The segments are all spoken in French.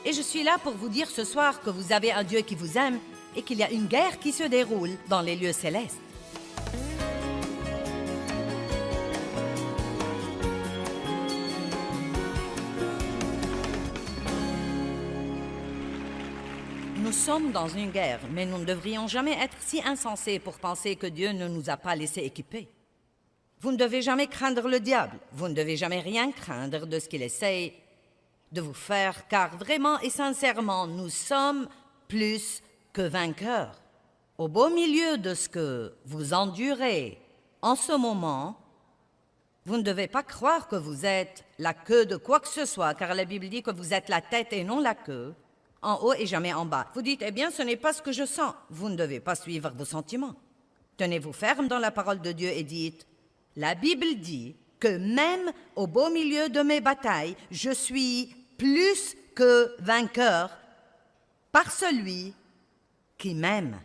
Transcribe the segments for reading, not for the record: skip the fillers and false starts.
Et je suis là pour vous dire ce soir que vous avez un Dieu qui vous aime et qu'il y a une guerre qui se déroule dans les lieux célestes. Nous sommes dans une guerre, mais nous ne devrions jamais être si insensés pour penser que Dieu ne nous a pas laissés équipés. Vous ne devez jamais craindre le diable, vous ne devez jamais rien craindre de ce qu'il essaye de vous faire, car vraiment et sincèrement, nous sommes plus que vainqueurs. Au beau milieu de ce que vous endurez en ce moment, vous ne devez pas croire que vous êtes la queue de quoi que ce soit, car la Bible dit que vous êtes la tête et non la queue, en haut et jamais en bas. Vous dites, eh bien, ce n'est pas ce que je sens. Vous ne devez pas suivre vos sentiments. Tenez-vous ferme dans la parole de Dieu et dites, la Bible dit que même au beau milieu de mes batailles, je suis plus que vainqueur par celui qui m'aime.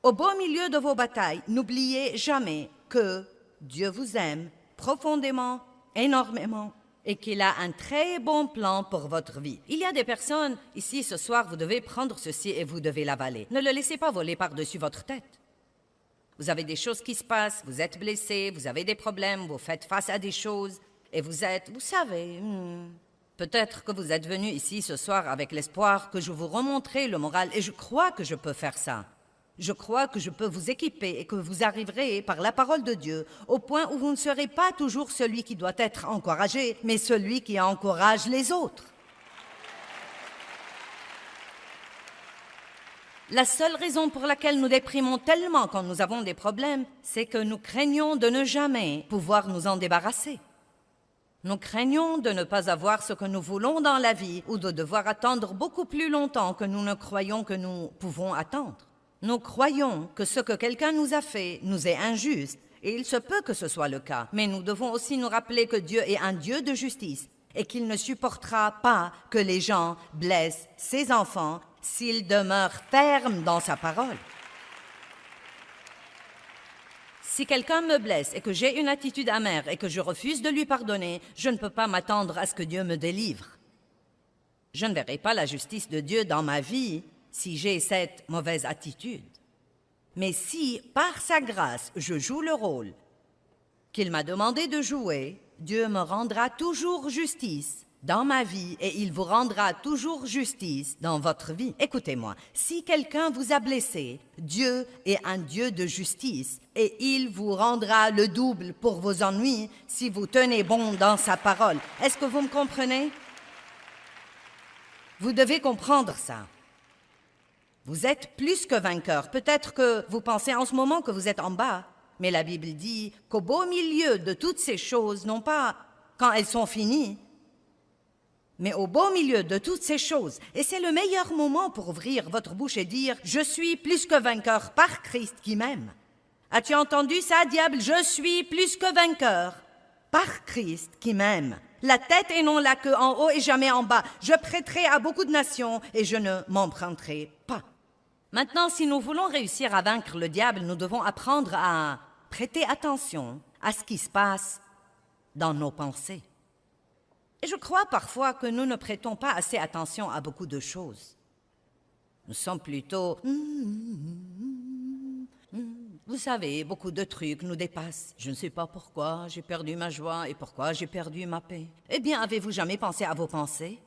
Au beau milieu de vos batailles, n'oubliez jamais que Dieu vous aime profondément, énormément, et qu'il a un très bon plan pour votre vie. Il y a des personnes, ici ce soir, vous devez prendre ceci et vous devez l'avaler. Ne le laissez pas voler par-dessus votre tête. Vous avez des choses qui se passent, vous êtes blessé, vous avez des problèmes, vous faites face à des choses, et vous êtes, vous savez, peut-être que vous êtes venu ici ce soir avec l'espoir que je vous remontrerai le moral, et je crois que je peux faire ça. Je crois que je peux vous équiper et que vous arriverez par la parole de Dieu au point où vous ne serez pas toujours celui qui doit être encouragé, mais celui qui encourage les autres. La seule raison pour laquelle nous déprimons tellement quand nous avons des problèmes, c'est que nous craignons de ne jamais pouvoir nous en débarrasser. Nous craignons de ne pas avoir ce que nous voulons dans la vie ou de devoir attendre beaucoup plus longtemps que nous ne croyons que nous pouvons attendre. Nous croyons que ce que quelqu'un nous a fait nous est injuste, et il se peut que ce soit le cas. Mais nous devons aussi nous rappeler que Dieu est un Dieu de justice et qu'il ne supportera pas que les gens blessent ses enfants s'il demeure ferme dans sa parole. Si quelqu'un me blesse et que j'ai une attitude amère et que je refuse de lui pardonner, je ne peux pas m'attendre à ce que Dieu me délivre. Je ne verrai pas la justice de Dieu dans ma vie si j'ai cette mauvaise attitude. Mais si, par sa grâce, je joue le rôle qu'il m'a demandé de jouer, Dieu me rendra toujours justice dans ma vie et il vous rendra toujours justice dans votre vie. Écoutez-moi, si quelqu'un vous a blessé, Dieu est un Dieu de justice et il vous rendra le double pour vos ennuis si vous tenez bon dans sa parole. Est-ce que vous me comprenez? Vous devez comprendre ça. Vous êtes plus que vainqueur. Peut-être que vous pensez en ce moment que vous êtes en bas, mais la Bible dit qu'au beau milieu de toutes ces choses, non pas quand elles sont finies, mais au beau milieu de toutes ces choses, et c'est le meilleur moment pour ouvrir votre bouche et dire « Je suis plus que vainqueur par Christ qui m'aime ». As-tu entendu ça, diable? Je suis plus que vainqueur par Christ qui m'aime. La tête et non la queue, en haut et jamais en bas. Je prêterai à beaucoup de nations et je ne m'emprunterai pas. Maintenant, si nous voulons réussir à vaincre le diable, nous devons apprendre à prêter attention à ce qui se passe dans nos pensées. Et je crois parfois que nous ne prêtons pas assez attention à beaucoup de choses. Nous sommes plutôt... Vous savez, beaucoup de trucs nous dépassent. Je ne sais pas pourquoi j'ai perdu ma joie et pourquoi j'ai perdu ma paix. Eh bien, avez-vous jamais pensé à vos pensées?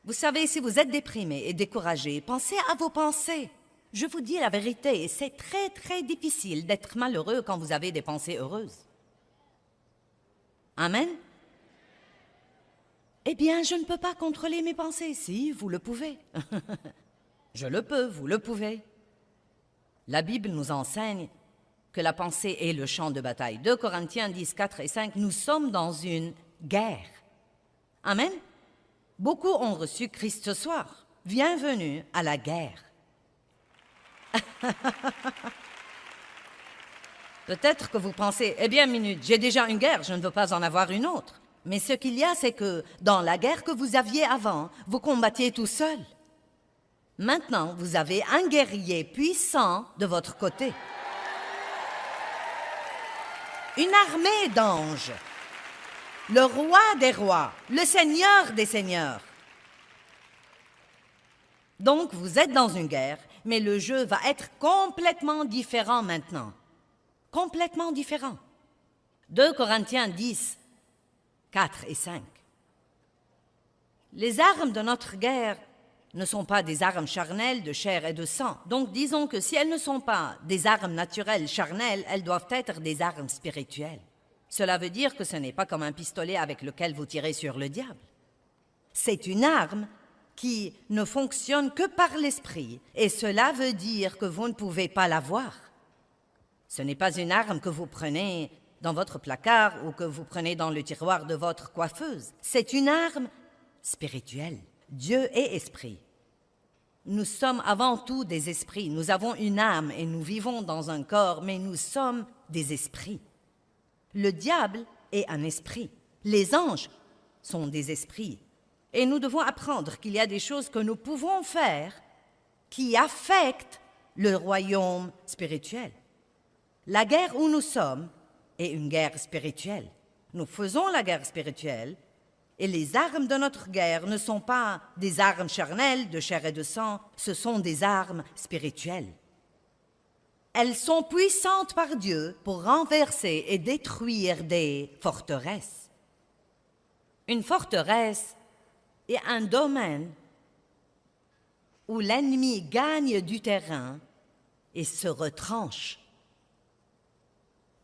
Vous savez, si vous êtes déprimé et découragé, pensez à vos pensées. Je vous dis la vérité, c'est très, très difficile d'être malheureux quand vous avez des pensées heureuses. Amen? Eh bien, je ne peux pas contrôler mes pensées. Si, vous le pouvez. Je le peux, vous le pouvez. La Bible nous enseigne que la pensée est le champ de bataille. 2 Corinthiens 10, 4 et 5, nous sommes dans une guerre. Amen? Beaucoup ont reçu Christ ce soir. Bienvenue à la guerre. Peut-être que vous pensez, eh bien, minute, j'ai déjà une guerre, je ne veux pas en avoir une autre. Mais ce qu'il y a, c'est que dans la guerre que vous aviez avant, vous combattiez tout seul. Maintenant, vous avez un guerrier puissant de votre côté. une armée d'anges, le roi des rois, le seigneur des seigneurs. Donc, vous êtes dans une guerre, mais le jeu va être complètement différent maintenant. Complètement différent. 2 Corinthiens 10, 4 et 5. Les armes de notre guerre ne sont pas des armes charnelles de chair et de sang. Donc, disons que si elles ne sont pas des armes naturelles charnelles, elles doivent être des armes spirituelles. Cela veut dire que ce n'est pas comme un pistolet avec lequel vous tirez sur le diable. C'est une arme qui ne fonctionne que par l'esprit, et cela veut dire que vous ne pouvez pas la voir. Ce n'est pas une arme que vous prenez dans votre placard ou que vous prenez dans le tiroir de votre coiffeuse. C'est une arme spirituelle. Dieu est esprit. Nous sommes avant tout des esprits. Nous avons une âme et nous vivons dans un corps, mais nous sommes des esprits. Le diable est un esprit. Les anges sont des esprits. Et nous devons apprendre qu'il y a des choses que nous pouvons faire qui affectent le royaume spirituel. La guerre où nous sommes est une guerre spirituelle. Nous faisons la guerre spirituelle et les armes de notre guerre ne sont pas des armes charnelles de chair et de sang, ce sont des armes spirituelles. Elles sont puissantes par Dieu pour renverser et détruire des forteresses. Une forteresse est un domaine où l'ennemi gagne du terrain et se retranche.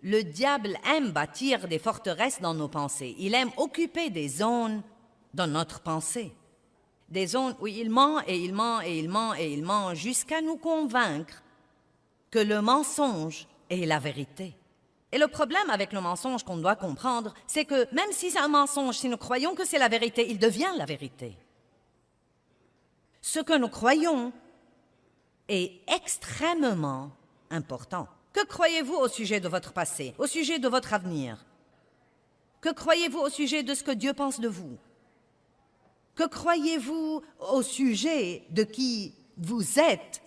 Le diable aime bâtir des forteresses dans nos pensées. Il aime occuper des zones dans notre pensée. Des zones où il ment et il ment et il ment et il ment jusqu'à nous convaincre que le mensonge est la vérité. Et le problème avec le mensonge qu'on doit comprendre, c'est que même si c'est un mensonge, si nous croyons que c'est la vérité, il devient la vérité. Ce que nous croyons est extrêmement important. Que croyez-vous au sujet de votre passé, au sujet de votre avenir? Que croyez-vous au sujet de ce que Dieu pense de vous? Que croyez-vous au sujet de qui vous êtes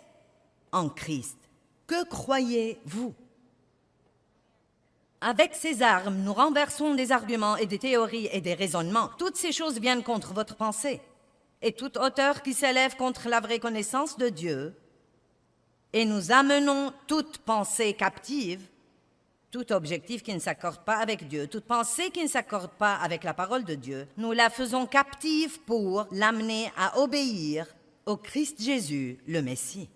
en Christ? Que croyez-vous? Avec ces armes, nous renversons des arguments et des théories et des raisonnements. Toutes ces choses viennent contre votre pensée. Et toute hauteur qui s'élève contre la vraie connaissance de Dieu, et nous amenons toute pensée captive, tout objectif qui ne s'accorde pas avec Dieu, toute pensée qui ne s'accorde pas avec la parole de Dieu, nous la faisons captive pour l'amener à obéir au Christ Jésus, le Messie.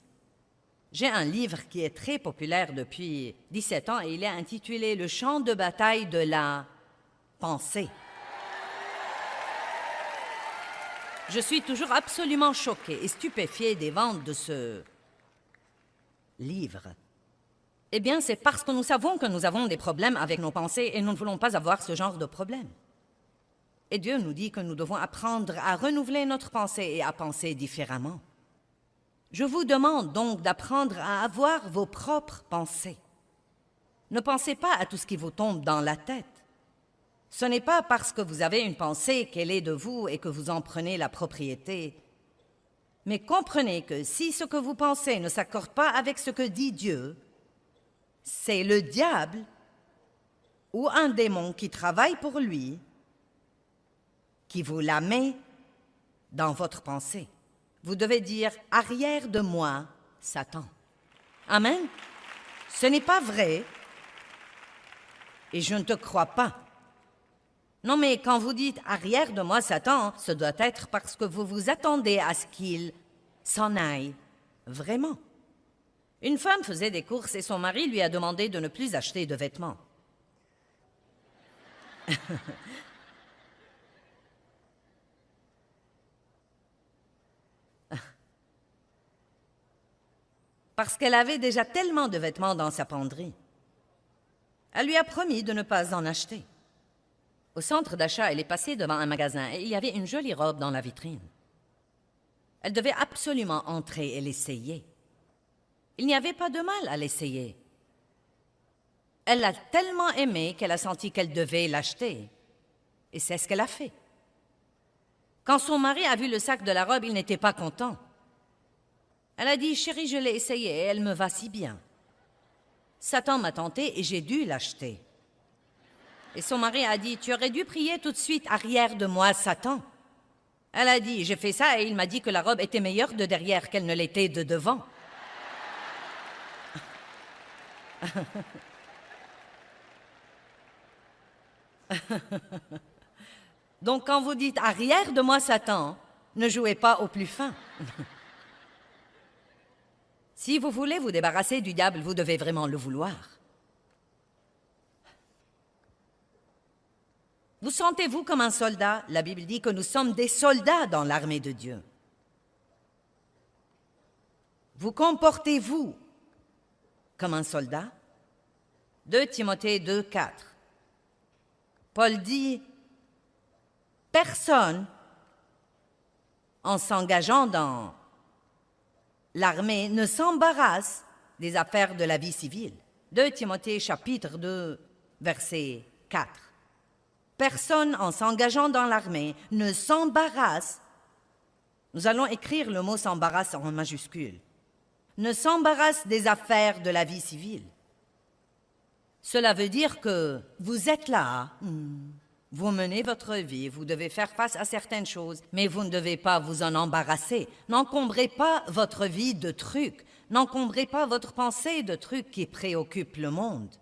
J'ai un livre qui est très populaire depuis 17 ans et il est intitulé « Le champ de bataille de la pensée ». Je suis toujours absolument choquée et stupéfiée des ventes de ce livre. Eh bien, c'est parce que nous savons que nous avons des problèmes avec nos pensées et nous ne voulons pas avoir ce genre de problème. Et Dieu nous dit que nous devons apprendre à renouveler notre pensée et à penser différemment. Je vous demande donc d'apprendre à avoir vos propres pensées. Ne pensez pas à tout ce qui vous tombe dans la tête. Ce n'est pas parce que vous avez une pensée qu'elle est de vous et que vous en prenez la propriété. Mais comprenez que si ce que vous pensez ne s'accorde pas avec ce que dit Dieu, c'est le diable ou un démon qui travaille pour lui qui vous la met dans votre pensée. Vous devez dire « Arrière de moi, Satan ». Amen. Ce n'est pas vrai et je ne te crois pas. Non, mais quand vous dites « Arrière de moi, Satan », ce doit être parce que vous vous attendez à ce qu'il s'en aille vraiment. Une femme faisait des courses et son mari lui a demandé de ne plus acheter de vêtements. Parce qu'elle avait déjà tellement de vêtements dans sa penderie. Elle lui a promis de ne pas en acheter. Au centre d'achat, elle est passée devant un magasin et il y avait une jolie robe dans la vitrine. Elle devait absolument entrer et l'essayer. Il n'y avait pas de mal à l'essayer. Elle l'a tellement aimé qu'elle a senti qu'elle devait l'acheter. Et c'est ce qu'elle a fait. Quand son mari a vu le sac de la robe, il n'était pas content. Elle a dit « Chérie, je l'ai essayé et elle me va si bien. » Satan m'a tenté et j'ai dû l'acheter. Et son mari a dit, tu aurais dû prier tout de suite, arrière de moi, Satan. Elle a dit, j'ai fait ça et il m'a dit que la robe était meilleure de derrière qu'elle ne l'était de devant. Donc quand vous dites arrière de moi Satan, ne jouez pas au plus fin. Si vous voulez vous débarrasser du diable, vous devez vraiment le vouloir. Vous sentez-vous comme un soldat? La Bible dit que nous sommes des soldats dans l'armée de Dieu. Vous comportez-vous comme un soldat? 2 Timothée 2, 4. Paul dit, personne, en s'engageant dans l'armée, ne s'embarrasse des affaires de la vie civile. 2 Timothée chapitre 2, verset 4. Personne, en s'engageant dans l'armée, ne s'embarrasse. Nous allons écrire le mot s'embarrasse en majuscule. Ne s'embarrasse des affaires de la vie civile. Cela veut dire que vous êtes là, vous menez votre vie, vous devez faire face à certaines choses, mais vous ne devez pas vous en embarrasser. N'encombrez pas votre vie de trucs, n'encombrez pas votre pensée de trucs qui préoccupent le monde.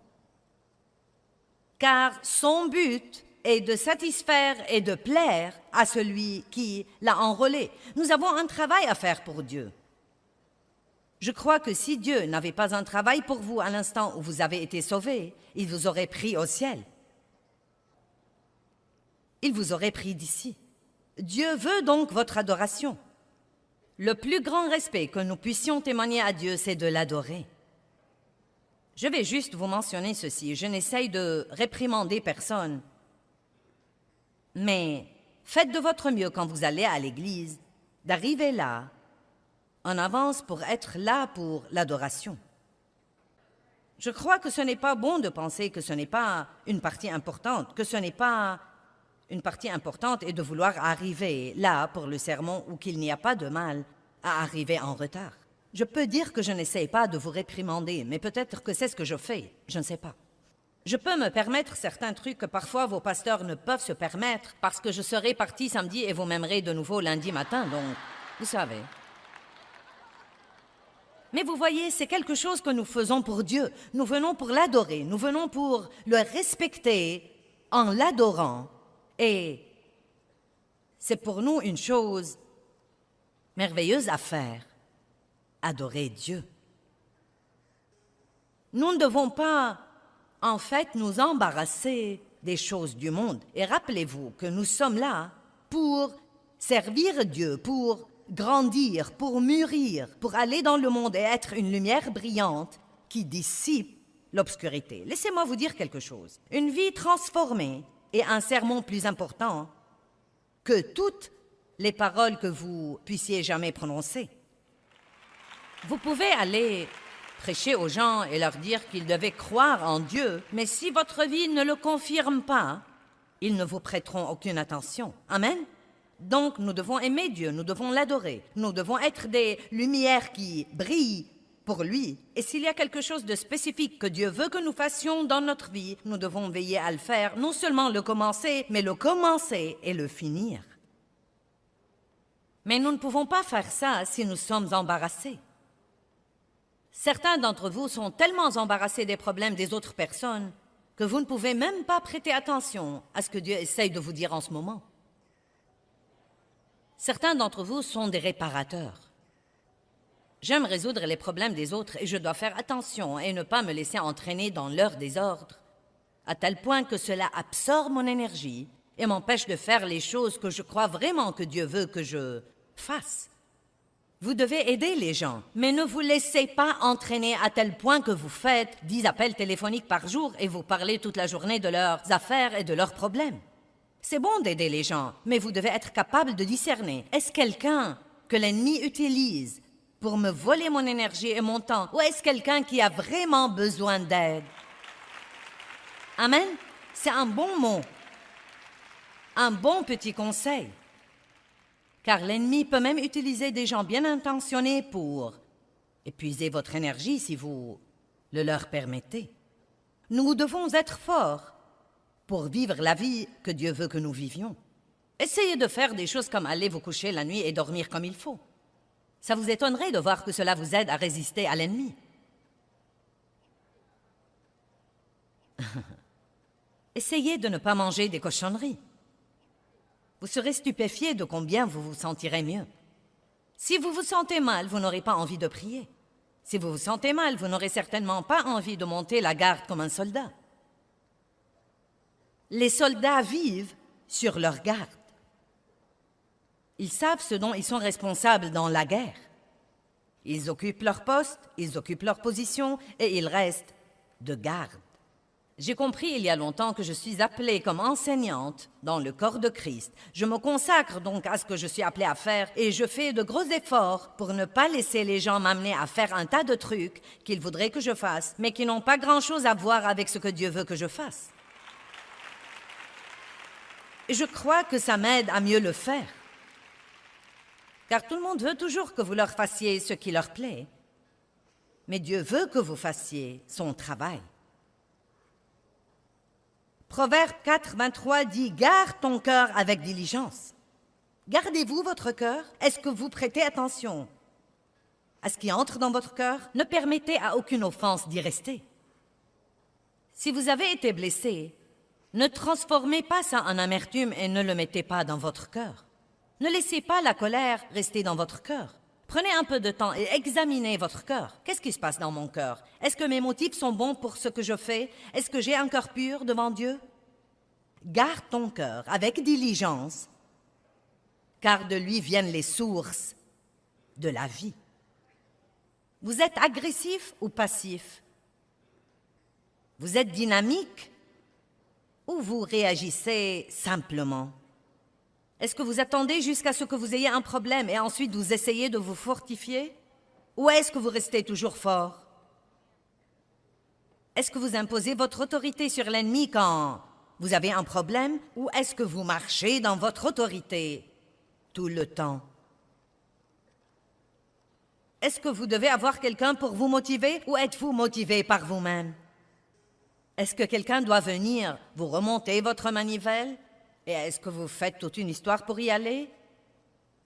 Car son but est de satisfaire et de plaire à celui qui l'a enrôlé. Nous avons un travail à faire pour Dieu. Je crois que si Dieu n'avait pas un travail pour vous à l'instant où vous avez été sauvés, il vous aurait pris au ciel. Il vous aurait pris d'ici. Dieu veut donc votre adoration. Le plus grand respect que nous puissions témoigner à Dieu, c'est de l'adorer. Je vais juste vous mentionner ceci. Je n'essaye de réprimander personne. Mais faites de votre mieux quand vous allez à l'église, d'arriver là, en avance pour être là pour l'adoration. Je crois que ce n'est pas bon de penser que ce n'est pas une partie importante, que ce n'est pas une partie importante et de vouloir arriver là pour le sermon ou qu'il n'y a pas de mal à arriver en retard. Je peux dire que je n'essaie pas de vous réprimander, mais peut-être que c'est ce que je fais, je ne sais pas. Je peux me permettre certains trucs que parfois vos pasteurs ne peuvent se permettre parce que je serai parti samedi et vous m'aimerez de nouveau lundi matin, donc vous savez. Mais vous voyez, c'est quelque chose que nous faisons pour Dieu. Nous venons pour l'adorer, nous venons pour le respecter en l'adorant. Et c'est pour nous une chose merveilleuse à faire, adorer Dieu. Nous ne devons pas, en fait, nous embarrasser des choses du monde. Et rappelez-vous que nous sommes là pour servir Dieu, pour grandir, pour mûrir, pour aller dans le monde et être une lumière brillante qui dissipe l'obscurité. Laissez-moi vous dire quelque chose. Une vie transformée est un sermon plus important que toutes les paroles que vous puissiez jamais prononcer. Vous pouvez aller prêcher aux gens et leur dire qu'ils devaient croire en Dieu, mais si votre vie ne le confirme pas, ils ne vous prêteront aucune attention. Amen? Donc, nous devons aimer Dieu, nous devons l'adorer, nous devons être des lumières qui brillent pour lui. Et s'il y a quelque chose de spécifique que Dieu veut que nous fassions dans notre vie, nous devons veiller à le faire, non seulement le commencer, mais le commencer et le finir. Mais nous ne pouvons pas faire ça si nous sommes embarrassés. Certains d'entre vous sont tellement embarrassés des problèmes des autres personnes que vous ne pouvez même pas prêter attention à ce que Dieu essaye de vous dire en ce moment. Certains d'entre vous sont des réparateurs. J'aime résoudre les problèmes des autres et je dois faire attention et ne pas me laisser entraîner dans leur désordre, à tel point que cela absorbe mon énergie et m'empêche de faire les choses que je crois vraiment que Dieu veut que je fasse. Vous devez aider les gens, mais ne vous laissez pas entraîner à tel point que vous faites 10 appels téléphoniques par jour et vous parlez toute la journée de leurs affaires et de leurs problèmes. C'est bon d'aider les gens, mais vous devez être capable de discerner. Est-ce quelqu'un que l'ennemi utilise pour me voler mon énergie et mon temps, ou est-ce quelqu'un qui a vraiment besoin d'aide? Amen? C'est un bon mot, un bon petit conseil. Car l'ennemi peut même utiliser des gens bien intentionnés pour épuiser votre énergie si vous le leur permettez. Nous devons être forts pour vivre la vie que Dieu veut que nous vivions. Essayez de faire des choses comme aller vous coucher la nuit et dormir comme il faut. Ça vous étonnerait de voir que cela vous aide à résister à l'ennemi. Essayez de ne pas manger des cochonneries. Vous serez stupéfié de combien vous vous sentirez mieux. Si vous vous sentez mal, vous n'aurez pas envie de prier. Si vous vous sentez mal, vous n'aurez certainement pas envie de monter la garde comme un soldat. Les soldats vivent sur leur garde. Ils savent ce dont ils sont responsables dans la guerre. Ils occupent leur poste, ils occupent leur position et ils restent de garde. J'ai compris il y a longtemps que je suis appelée comme enseignante dans le corps de Christ. Je me consacre donc à ce que je suis appelée à faire et je fais de gros efforts pour ne pas laisser les gens m'amener à faire un tas de trucs qu'ils voudraient que je fasse, mais qui n'ont pas grand-chose à voir avec ce que Dieu veut que je fasse. Et je crois que ça m'aide à mieux le faire. Car tout le monde veut toujours que vous leur fassiez ce qui leur plaît. Mais Dieu veut que vous fassiez son travail. Proverbe 4, 23 dit « Garde ton cœur avec diligence ». Gardez-vous votre cœur? Est-ce que vous prêtez attention à ce qui entre dans votre cœur? Ne permettez à aucune offense d'y rester. Si vous avez été blessé, ne transformez pas ça en amertume et ne le mettez pas dans votre cœur. Ne laissez pas la colère rester dans votre cœur. Prenez un peu de temps et examinez votre cœur. Qu'est-ce qui se passe dans mon cœur? Est-ce que mes motifs sont bons pour ce que je fais? Est-ce que j'ai un cœur pur devant Dieu? Garde ton cœur avec diligence, car de lui viennent les sources de la vie. Vous êtes agressif ou passif? Vous êtes dynamique ou vous réagissez simplement? Est-ce que vous attendez jusqu'à ce que vous ayez un problème et ensuite vous essayez de vous fortifier? Ou est-ce que vous restez toujours fort? Est-ce que vous imposez votre autorité sur l'ennemi quand vous avez un problème? Ou est-ce que vous marchez dans votre autorité tout le temps? Est-ce que vous devez avoir quelqu'un pour vous motiver ou êtes-vous motivé par vous-même? Est-ce que quelqu'un doit venir vous remonter votre manivelle? Et est-ce que vous faites toute une histoire pour y aller?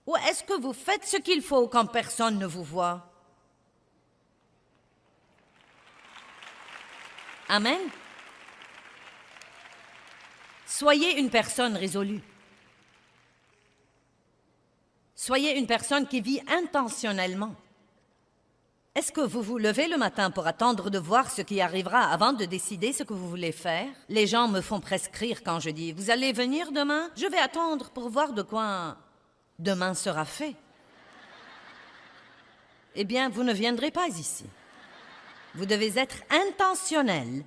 Ou est-ce que vous faites ce qu'il faut quand personne ne vous voit? Amen. Soyez une personne résolue. Soyez une personne qui vit intentionnellement. Est-ce que vous vous levez le matin pour attendre de voir ce qui arrivera avant de décider ce que vous voulez faire? Les gens me font presque rire quand je dis « Vous allez venir demain? Je vais attendre pour voir de quoi demain sera fait. » Eh bien, vous ne viendrez pas ici. Vous devez être intentionnel,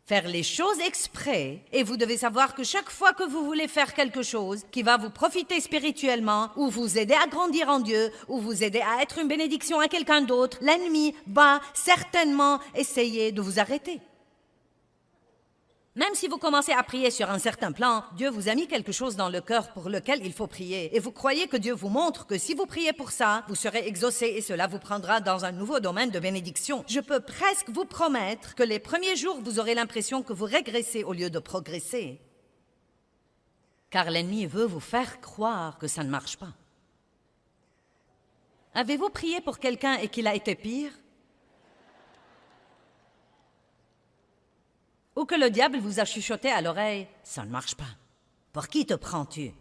faire les choses exprès, et vous devez savoir que chaque fois que vous voulez faire quelque chose qui va vous profiter spirituellement, ou vous aider à grandir en Dieu, ou vous aider à être une bénédiction à quelqu'un d'autre, l'ennemi va certainement essayer de vous arrêter. Même si vous commencez à prier sur un certain plan, Dieu vous a mis quelque chose dans le cœur pour lequel il faut prier. Et vous croyez que Dieu vous montre que si vous priez pour ça, vous serez exaucé et cela vous prendra dans un nouveau domaine de bénédiction. Je peux presque vous promettre que les premiers jours, vous aurez l'impression que vous régressez au lieu de progresser. Car l'ennemi veut vous faire croire que ça ne marche pas. Avez-vous prié pour quelqu'un et qu'il a été pire? Ou que le diable vous a chuchoté à l'oreille, « Ça ne marche pas. Pour qui te prends-tu? »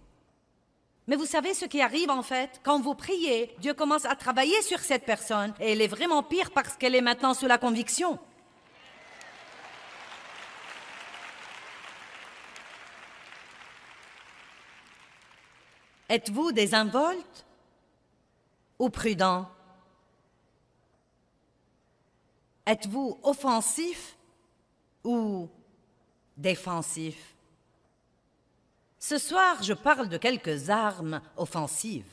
Mais vous savez ce qui arrive en fait? Quand vous priez, Dieu commence à travailler sur cette personne et elle est vraiment pire parce qu'elle est maintenant sous la conviction. Êtes-vous désinvolte ou prudent? Êtes-vous offensif ou défensif? Ce soir, je parle de quelques armes offensives.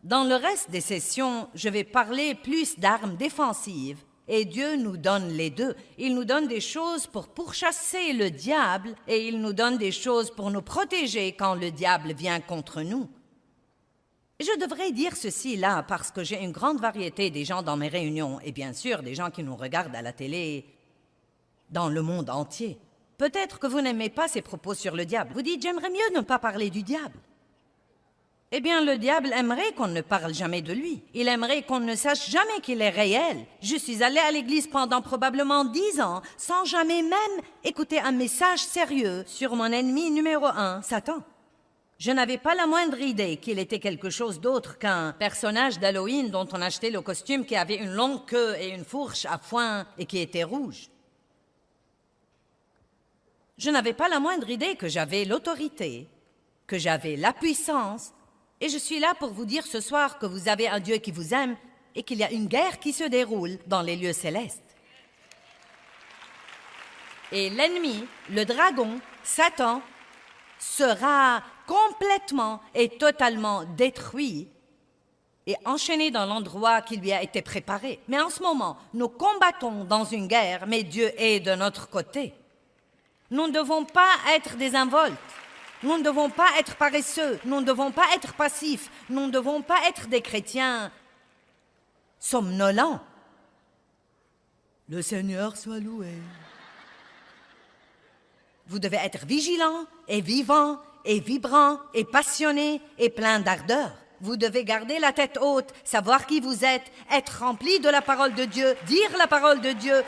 Dans le reste des sessions, je vais parler plus d'armes défensives. Et Dieu nous donne les deux. Il nous donne des choses pour pourchasser le diable et il nous donne des choses pour nous protéger quand le diable vient contre nous. Je devrais dire ceci là parce que j'ai une grande variété des gens dans mes réunions et bien sûr des gens qui nous regardent à la télé. dans le monde entier. Peut-être que vous n'aimez pas ses propos sur le diable. Vous dites, j'aimerais mieux ne pas parler du diable. Eh bien, le diable aimerait qu'on ne parle jamais de lui. Il aimerait qu'on ne sache jamais qu'il est réel. Je suis allée à l'église pendant probablement 10 ans, sans jamais même écouter un message sérieux sur mon ennemi numéro 1, Satan. Je n'avais pas la moindre idée qu'il était quelque chose d'autre qu'un personnage d'Halloween dont on achetait le costume qui avait une longue queue et une fourche à foin et qui était rouge. Je n'avais pas la moindre idée que j'avais l'autorité, que j'avais la puissance. Et je suis là pour vous dire ce soir que vous avez un Dieu qui vous aime et qu'il y a une guerre qui se déroule dans les lieux célestes. Et l'ennemi, le dragon, Satan, sera complètement et totalement détruit et enchaîné dans l'endroit qui lui a été préparé. Mais en ce moment, nous combattons dans une guerre, mais Dieu est de notre côté. Nous ne devons pas être désinvoltes. Nous ne devons pas être paresseux, nous ne devons pas être passifs, nous ne devons pas être des chrétiens somnolents. Le Seigneur soit loué. Vous devez être vigilants et vivants et vibrants et passionnés et pleins d'ardeur. Vous devez garder la tête haute, savoir qui vous êtes, être rempli de la parole de Dieu, dire la parole de Dieu,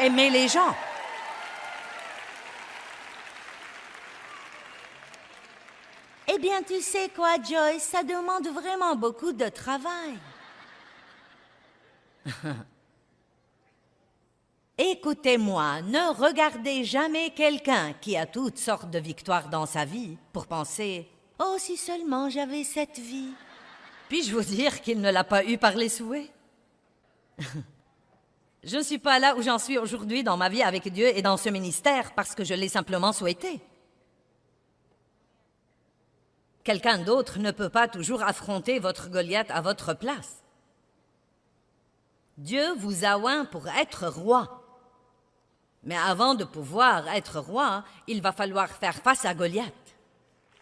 aimer les gens. Eh bien, tu sais quoi, Joyce, ça demande vraiment beaucoup de travail. Écoutez-moi, ne regardez jamais quelqu'un qui a toutes sortes de victoires dans sa vie pour penser « Oh, si seulement j'avais cette vie !» Puis-je vous dire qu'il ne l'a pas eu par les souhaits? Je ne suis pas là où j'en suis aujourd'hui dans ma vie avec Dieu et dans ce ministère parce que je l'ai simplement souhaité. Quelqu'un d'autre ne peut pas toujours affronter votre Goliath à votre place. Dieu vous a oint pour être roi. Mais avant de pouvoir être roi, il va falloir faire face à Goliath.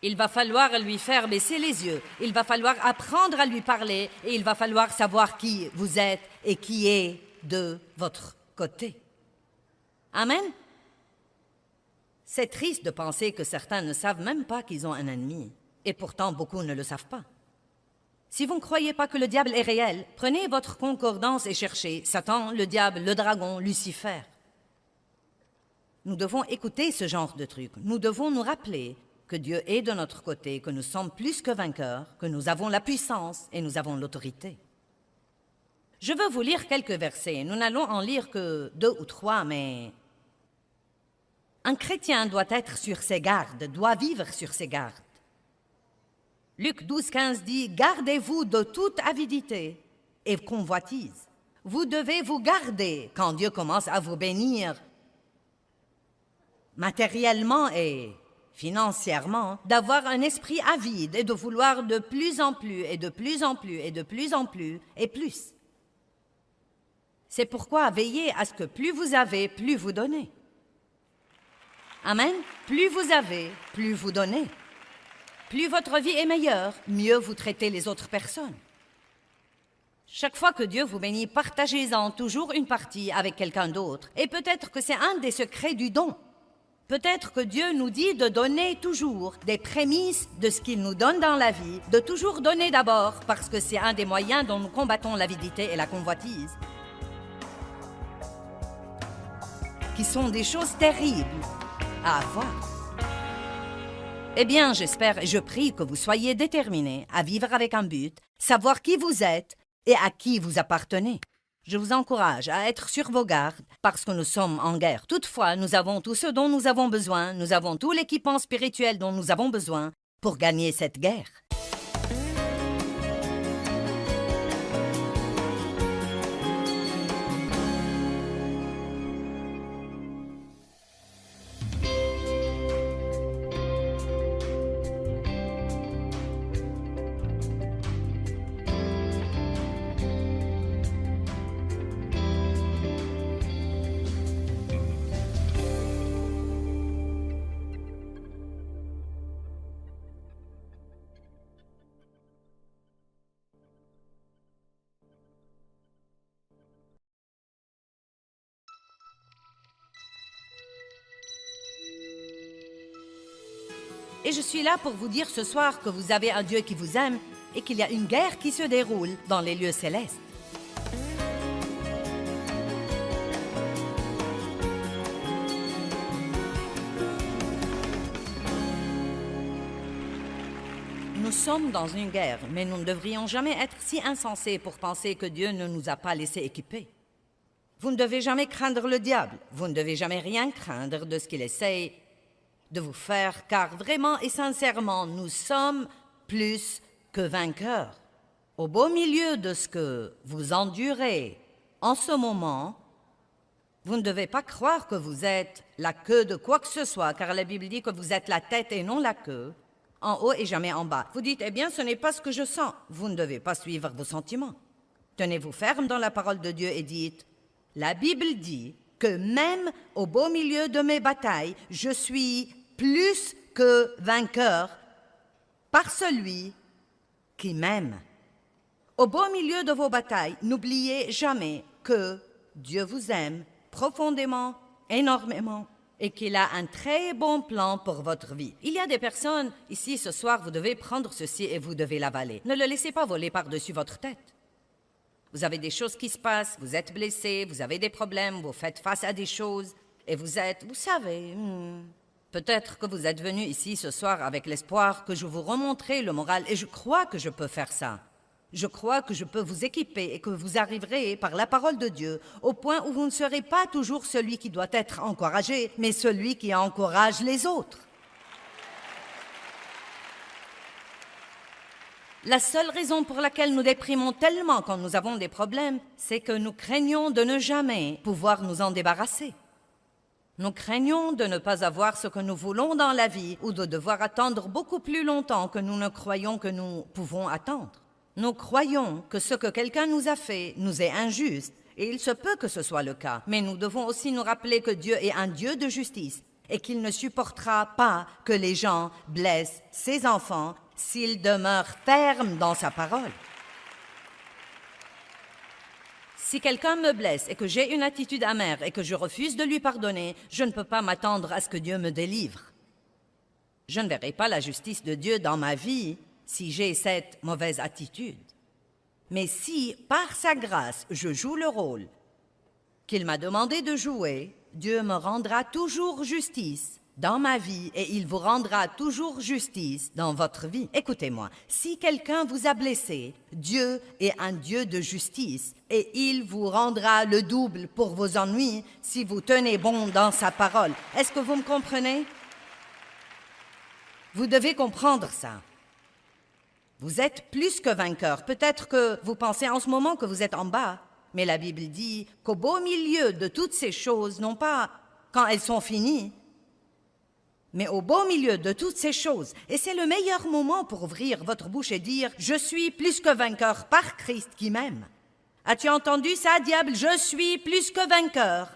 Il va falloir lui faire baisser les yeux. Il va falloir apprendre à lui parler et il va falloir savoir qui vous êtes et qui est de votre côté. Amen? C'est triste de penser que certains ne savent même pas qu'ils ont un ennemi. Et pourtant, beaucoup ne le savent pas. Si vous ne croyez pas que le diable est réel, prenez votre concordance et cherchez Satan, le diable, le dragon, Lucifer. Nous devons écouter ce genre de trucs. Nous devons nous rappeler que Dieu est de notre côté, que nous sommes plus que vainqueurs, que nous avons la puissance et nous avons l'autorité. Je veux vous lire quelques versets. Nous n'allons en lire que 2 ou 3, mais... Un chrétien doit être sur ses gardes, doit vivre sur ses gardes. Luc 12, 15 dit « Gardez-vous de toute avidité et convoitise. Vous devez vous garder quand Dieu commence à vous bénir matériellement et financièrement, d'avoir un esprit avide et de vouloir de plus en plus et de plus en plus et de plus en plus et plus. C'est pourquoi veillez à ce que plus vous avez, plus vous donnez. Amen. Plus vous avez, plus vous donnez. Plus votre vie est meilleure, mieux vous traitez les autres personnes. Chaque fois que Dieu vous bénit, partagez-en toujours une partie avec quelqu'un d'autre. Et peut-être que c'est un des secrets du don. Peut-être que Dieu nous dit de donner toujours des prémices de ce qu'il nous donne dans la vie, de toujours donner d'abord, parce que c'est un des moyens dont nous combattons l'avidité et la convoitise, qui sont des choses terribles à avoir. Eh bien, j'espère et je prie que vous soyez déterminés à vivre avec un but, savoir qui vous êtes et à qui vous appartenez. Je vous encourage à être sur vos gardes parce que nous sommes en guerre. Toutefois, nous avons tout ce dont nous avons besoin, nous avons tout l'équipement spirituel dont nous avons besoin pour gagner cette guerre. Et je suis là pour vous dire ce soir que vous avez un Dieu qui vous aime et qu'il y a une guerre qui se déroule dans les lieux célestes. Nous sommes dans une guerre, mais nous ne devrions jamais être si insensés pour penser que Dieu ne nous a pas laissés équipés. Vous ne devez jamais craindre le diable, vous ne devez jamais rien craindre de ce qu'il essaye de vous faire, car vraiment et sincèrement, nous sommes plus que vainqueurs. Au beau milieu de ce que vous endurez en ce moment, vous ne devez pas croire que vous êtes la queue de quoi que ce soit, car la Bible dit que vous êtes la tête et non la queue, en haut et jamais en bas. Vous dites, eh bien, ce n'est pas ce que je sens. Vous ne devez pas suivre vos sentiments. Tenez-vous ferme dans la parole de Dieu et dites, la Bible dit que même au beau milieu de mes batailles, je suis plus que vainqueur par celui qui m'aime. Au beau milieu de vos batailles, n'oubliez jamais que Dieu vous aime profondément, énormément, et qu'il a un très bon plan pour votre vie. Il y a des personnes ici ce soir, vous devez prendre ceci et vous devez l'avaler. Ne le laissez pas voler par-dessus votre tête. Vous avez des choses qui se passent, vous êtes blessé, vous avez des problèmes, vous faites face à des choses, et vous savez, peut-être que vous êtes venu ici ce soir avec l'espoir que je vous remontrerai le moral, et je crois que je peux faire ça. Je crois que je peux vous équiper et que vous arriverez par la parole de Dieu au point où vous ne serez pas toujours celui qui doit être encouragé, mais celui qui encourage les autres. La seule raison pour laquelle nous déprimons tellement quand nous avons des problèmes, c'est que nous craignons de ne jamais pouvoir nous en débarrasser. Nous craignons de ne pas avoir ce que nous voulons dans la vie ou de devoir attendre beaucoup plus longtemps que nous ne croyons que nous pouvons attendre. Nous croyons que ce que quelqu'un nous a fait nous est injuste, et il se peut que ce soit le cas. Mais nous devons aussi nous rappeler que Dieu est un Dieu de justice et qu'il ne supportera pas que les gens blessent ses enfants s'il demeure ferme dans sa parole. Si quelqu'un me blesse et que j'ai une attitude amère et que je refuse de lui pardonner, je ne peux pas m'attendre à ce que Dieu me délivre. Je ne verrai pas la justice de Dieu dans ma vie si j'ai cette mauvaise attitude. Mais si, par sa grâce, je joue le rôle qu'il m'a demandé de jouer, Dieu me rendra toujours justice dans ma vie et il vous rendra toujours justice dans votre vie. Écoutez-moi, si quelqu'un vous a blessé, Dieu est un Dieu de justice et il vous rendra le double pour vos ennuis si vous tenez bon dans sa parole. Est-ce que vous me comprenez? Vous devez comprendre ça. Vous êtes plus que vainqueur. Peut-être que vous pensez en ce moment que vous êtes en bas, mais la Bible dit qu'au beau milieu de toutes ces choses, non pas quand elles sont finies, mais au beau milieu de toutes ces choses, et c'est le meilleur moment pour ouvrir votre bouche et dire « Je suis plus que vainqueur par Christ qui m'aime ». As-tu entendu ça, diable? Je suis plus que vainqueur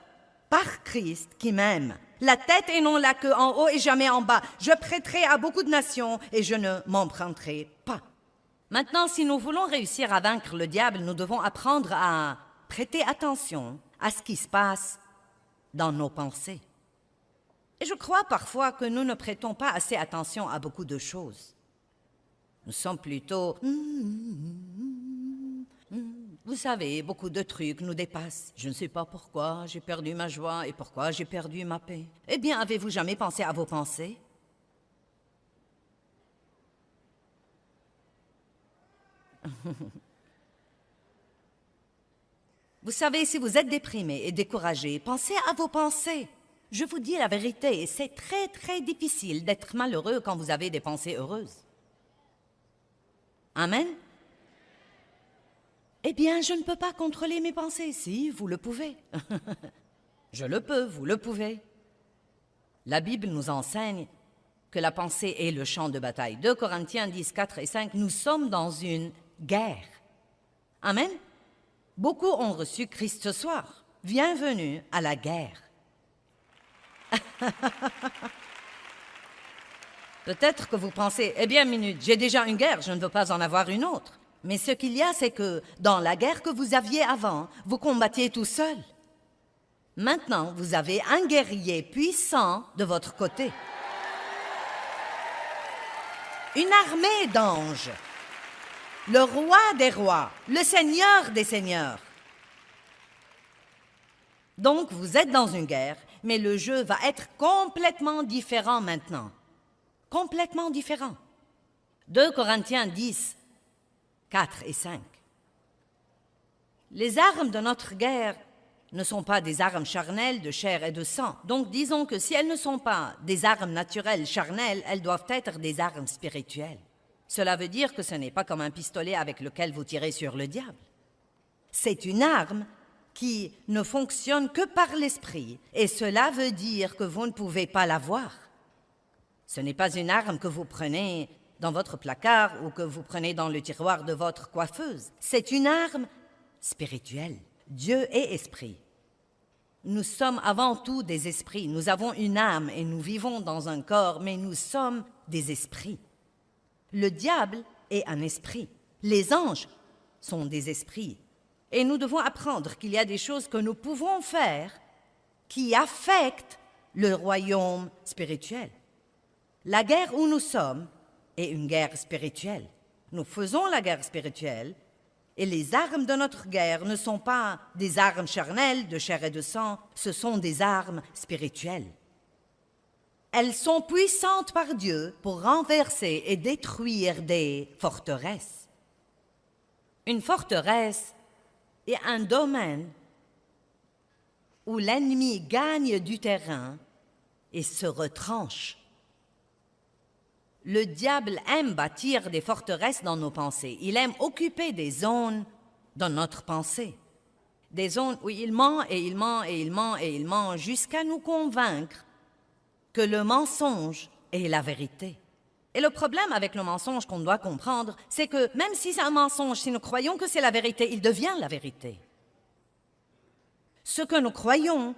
par Christ qui m'aime. La tête et non la queue, en haut et jamais en bas. Je prêterai à beaucoup de nations et je ne m'emprunterai pas. Maintenant, si nous voulons réussir à vaincre le diable, nous devons apprendre à prêter attention à ce qui se passe dans nos pensées. Et je crois parfois que nous ne prêtons pas assez attention à beaucoup de choses. Nous sommes plutôt... Vous savez, beaucoup de trucs nous dépassent. Je ne sais pas pourquoi j'ai perdu ma joie et pourquoi j'ai perdu ma paix. Eh bien, avez-vous jamais pensé à vos pensées? Vous savez, si vous êtes déprimé et découragé, pensez à vos pensées. Je vous dis la vérité, c'est très, très difficile d'être malheureux quand vous avez des pensées heureuses. Amen? Eh bien, je ne peux pas contrôler mes pensées. Si, vous le pouvez. Je le peux, vous le pouvez. La Bible nous enseigne que la pensée est le champ de bataille. 2 Corinthiens 10, 4 et 5, nous sommes dans une guerre. Amen? Beaucoup ont reçu Christ ce soir. Bienvenue à la guerre. Peut-être que vous pensez, eh bien, minute, j'ai déjà une guerre, je ne veux pas en avoir une autre. Mais ce qu'il y a, c'est que dans la guerre que vous aviez avant, vous combattiez tout seul. Maintenant, vous avez un guerrier puissant de votre côté. une armée d'anges, le roi des rois, le seigneur des seigneurs. Donc, vous êtes dans une guerre, mais le jeu va être complètement différent maintenant. Complètement différent. 2 Corinthiens 10, 4 et 5. Les armes de notre guerre ne sont pas des armes charnelles de chair et de sang. Donc, disons que si elles ne sont pas des armes naturelles charnelles, elles doivent être des armes spirituelles. Cela veut dire que ce n'est pas comme un pistolet avec lequel vous tirez sur le diable. C'est une arme qui ne fonctionne que par l'esprit, et cela veut dire que vous ne pouvez pas la voir. Ce n'est pas une arme que vous prenez dans votre placard ou que vous prenez dans le tiroir de votre coiffeuse. C'est une arme spirituelle. Dieu est esprit. Nous sommes avant tout des esprits. Nous avons une âme et nous vivons dans un corps, mais nous sommes des esprits. Le diable est un esprit. Les anges sont des esprits. Et nous devons apprendre qu'il y a des choses que nous pouvons faire qui affectent le royaume spirituel. La guerre où nous sommes est une guerre spirituelle. Nous faisons la guerre spirituelle et les armes de notre guerre ne sont pas des armes charnelles de chair et de sang, ce sont des armes spirituelles. Elles sont puissantes par Dieu pour renverser et détruire des forteresses. Une forteresse est un domaine où l'ennemi gagne du terrain et se retranche. Le diable aime bâtir des forteresses dans nos pensées. Il aime occuper des zones dans notre pensée. Des zones où il ment et il ment et il ment et il ment jusqu'à nous convaincre que le mensonge est la vérité. Et le problème avec le mensonge qu'on doit comprendre, c'est que même si c'est un mensonge, si nous croyons que c'est la vérité, il devient la vérité. Ce que nous croyons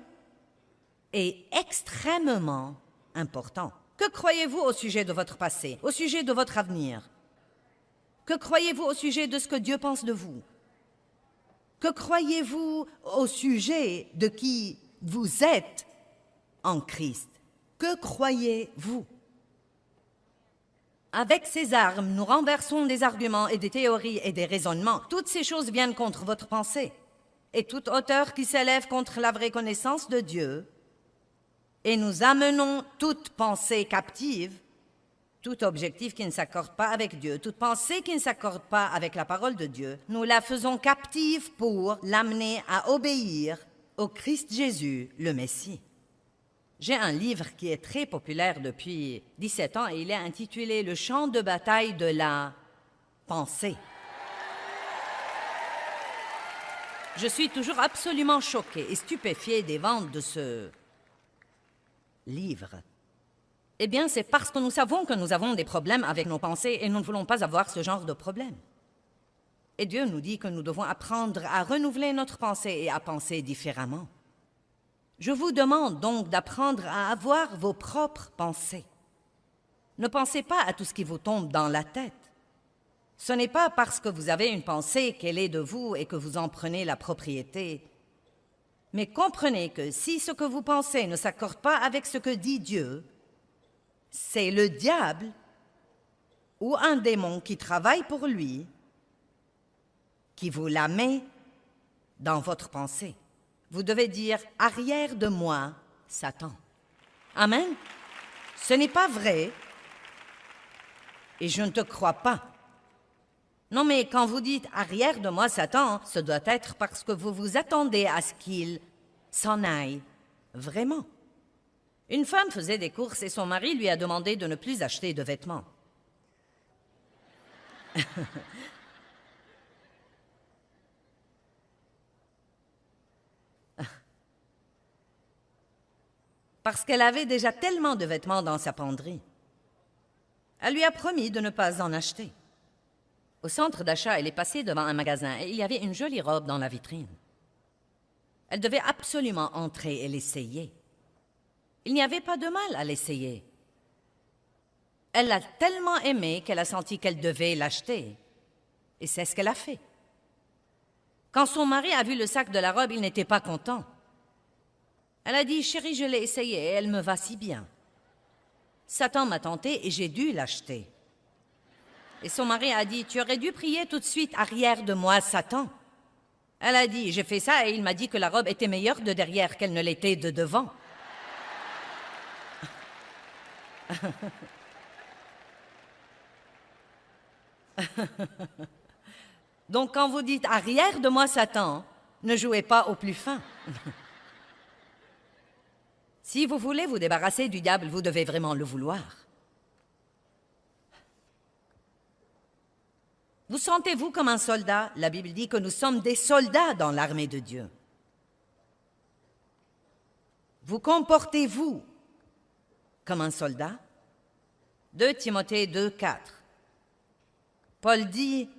est extrêmement important. Que croyez-vous au sujet de votre passé, au sujet de votre avenir? Que croyez-vous au sujet de ce que Dieu pense de vous? Que croyez-vous au sujet de qui vous êtes en Christ? Que croyez-vous? Avec ces armes, nous renversons des arguments et des théories et des raisonnements. Toutes ces choses viennent contre votre pensée. Et toute hauteur qui s'élève contre la vraie connaissance de Dieu, et nous amenons toute pensée captive, tout objectif qui ne s'accorde pas avec Dieu, toute pensée qui ne s'accorde pas avec la parole de Dieu, nous la faisons captive pour l'amener à obéir au Christ Jésus, le Messie. J'ai un livre qui est très populaire depuis 17 ans et il est intitulé « Le champ de bataille de la pensée ». Je suis toujours absolument choquée et stupéfiée des ventes de ce livre. Eh bien, c'est parce que nous savons que nous avons des problèmes avec nos pensées et nous ne voulons pas avoir ce genre de problème. Et Dieu nous dit que nous devons apprendre à renouveler notre pensée et à penser différemment. Je vous demande donc d'apprendre à avoir vos propres pensées. Ne pensez pas à tout ce qui vous tombe dans la tête. Ce n'est pas parce que vous avez une pensée qu'elle est de vous et que vous en prenez la propriété. Mais comprenez que si ce que vous pensez ne s'accorde pas avec ce que dit Dieu, c'est le diable ou un démon qui travaille pour lui qui vous la met dans votre pensée. Vous devez dire « Arrière de moi, Satan ». Amen. Ce n'est pas vrai et je ne te crois pas. Non, mais quand vous dites « Arrière de moi, Satan », ce doit être parce que vous vous attendez à ce qu'il s'en aille vraiment. Une femme faisait des courses et son mari lui a demandé de ne plus acheter de vêtements. Parce qu'elle avait déjà tellement de vêtements dans sa penderie. Elle lui a promis de ne pas en acheter. Au centre d'achat, elle est passée devant un magasin et il y avait une jolie robe dans la vitrine. Elle devait absolument entrer et l'essayer. Il n'y avait pas de mal à l'essayer. Elle l'a tellement aimé qu'elle a senti qu'elle devait l'acheter. Et c'est ce qu'elle a fait. Quand son mari a vu le sac de la robe, il n'était pas content. Elle a dit « Chérie, je l'ai essayé et elle me va si bien. » Satan m'a tenté et j'ai dû l'acheter. Et son mari a dit, « Tu aurais dû prier tout de suite arrière de moi, Satan. » Elle a dit, « J'ai fait ça et il m'a dit que la robe était meilleure de derrière qu'elle ne l'était de devant. » Donc quand vous dites « arrière de moi, Satan », ne jouez pas au plus fin. Si vous voulez vous débarrasser du diable, vous devez vraiment le vouloir. Vous sentez-vous comme un soldat? La Bible dit que nous sommes des soldats dans l'armée de Dieu. Vous comportez-vous comme un soldat? 2 Timothée 2, 4. Paul dit,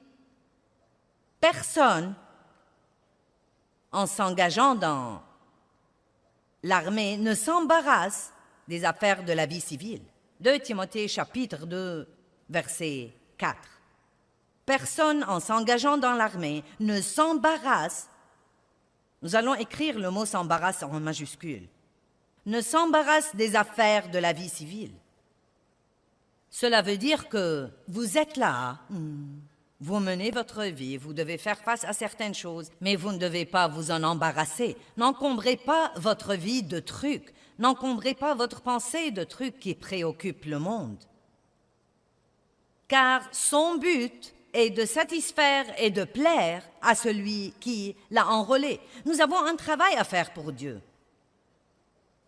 « Personne, en s'engageant dans l'armée, ne s'embarrasse des affaires de la vie civile. » 2 Timothée chapitre 2, verset 4. Personne en s'engageant dans l'armée ne s'embarrasse. Nous allons écrire le mot s'embarrasse en majuscule. Ne s'embarrasse des affaires de la vie civile. Cela veut dire que vous êtes là, vous menez votre vie, vous devez faire face à certaines choses, mais vous ne devez pas vous en embarrasser. N'encombrez pas votre vie de trucs, n'encombrez pas votre pensée de trucs qui préoccupent le monde. Car son but est de satisfaire et de plaire à celui qui l'a enrôlé. Nous avons un travail à faire pour Dieu.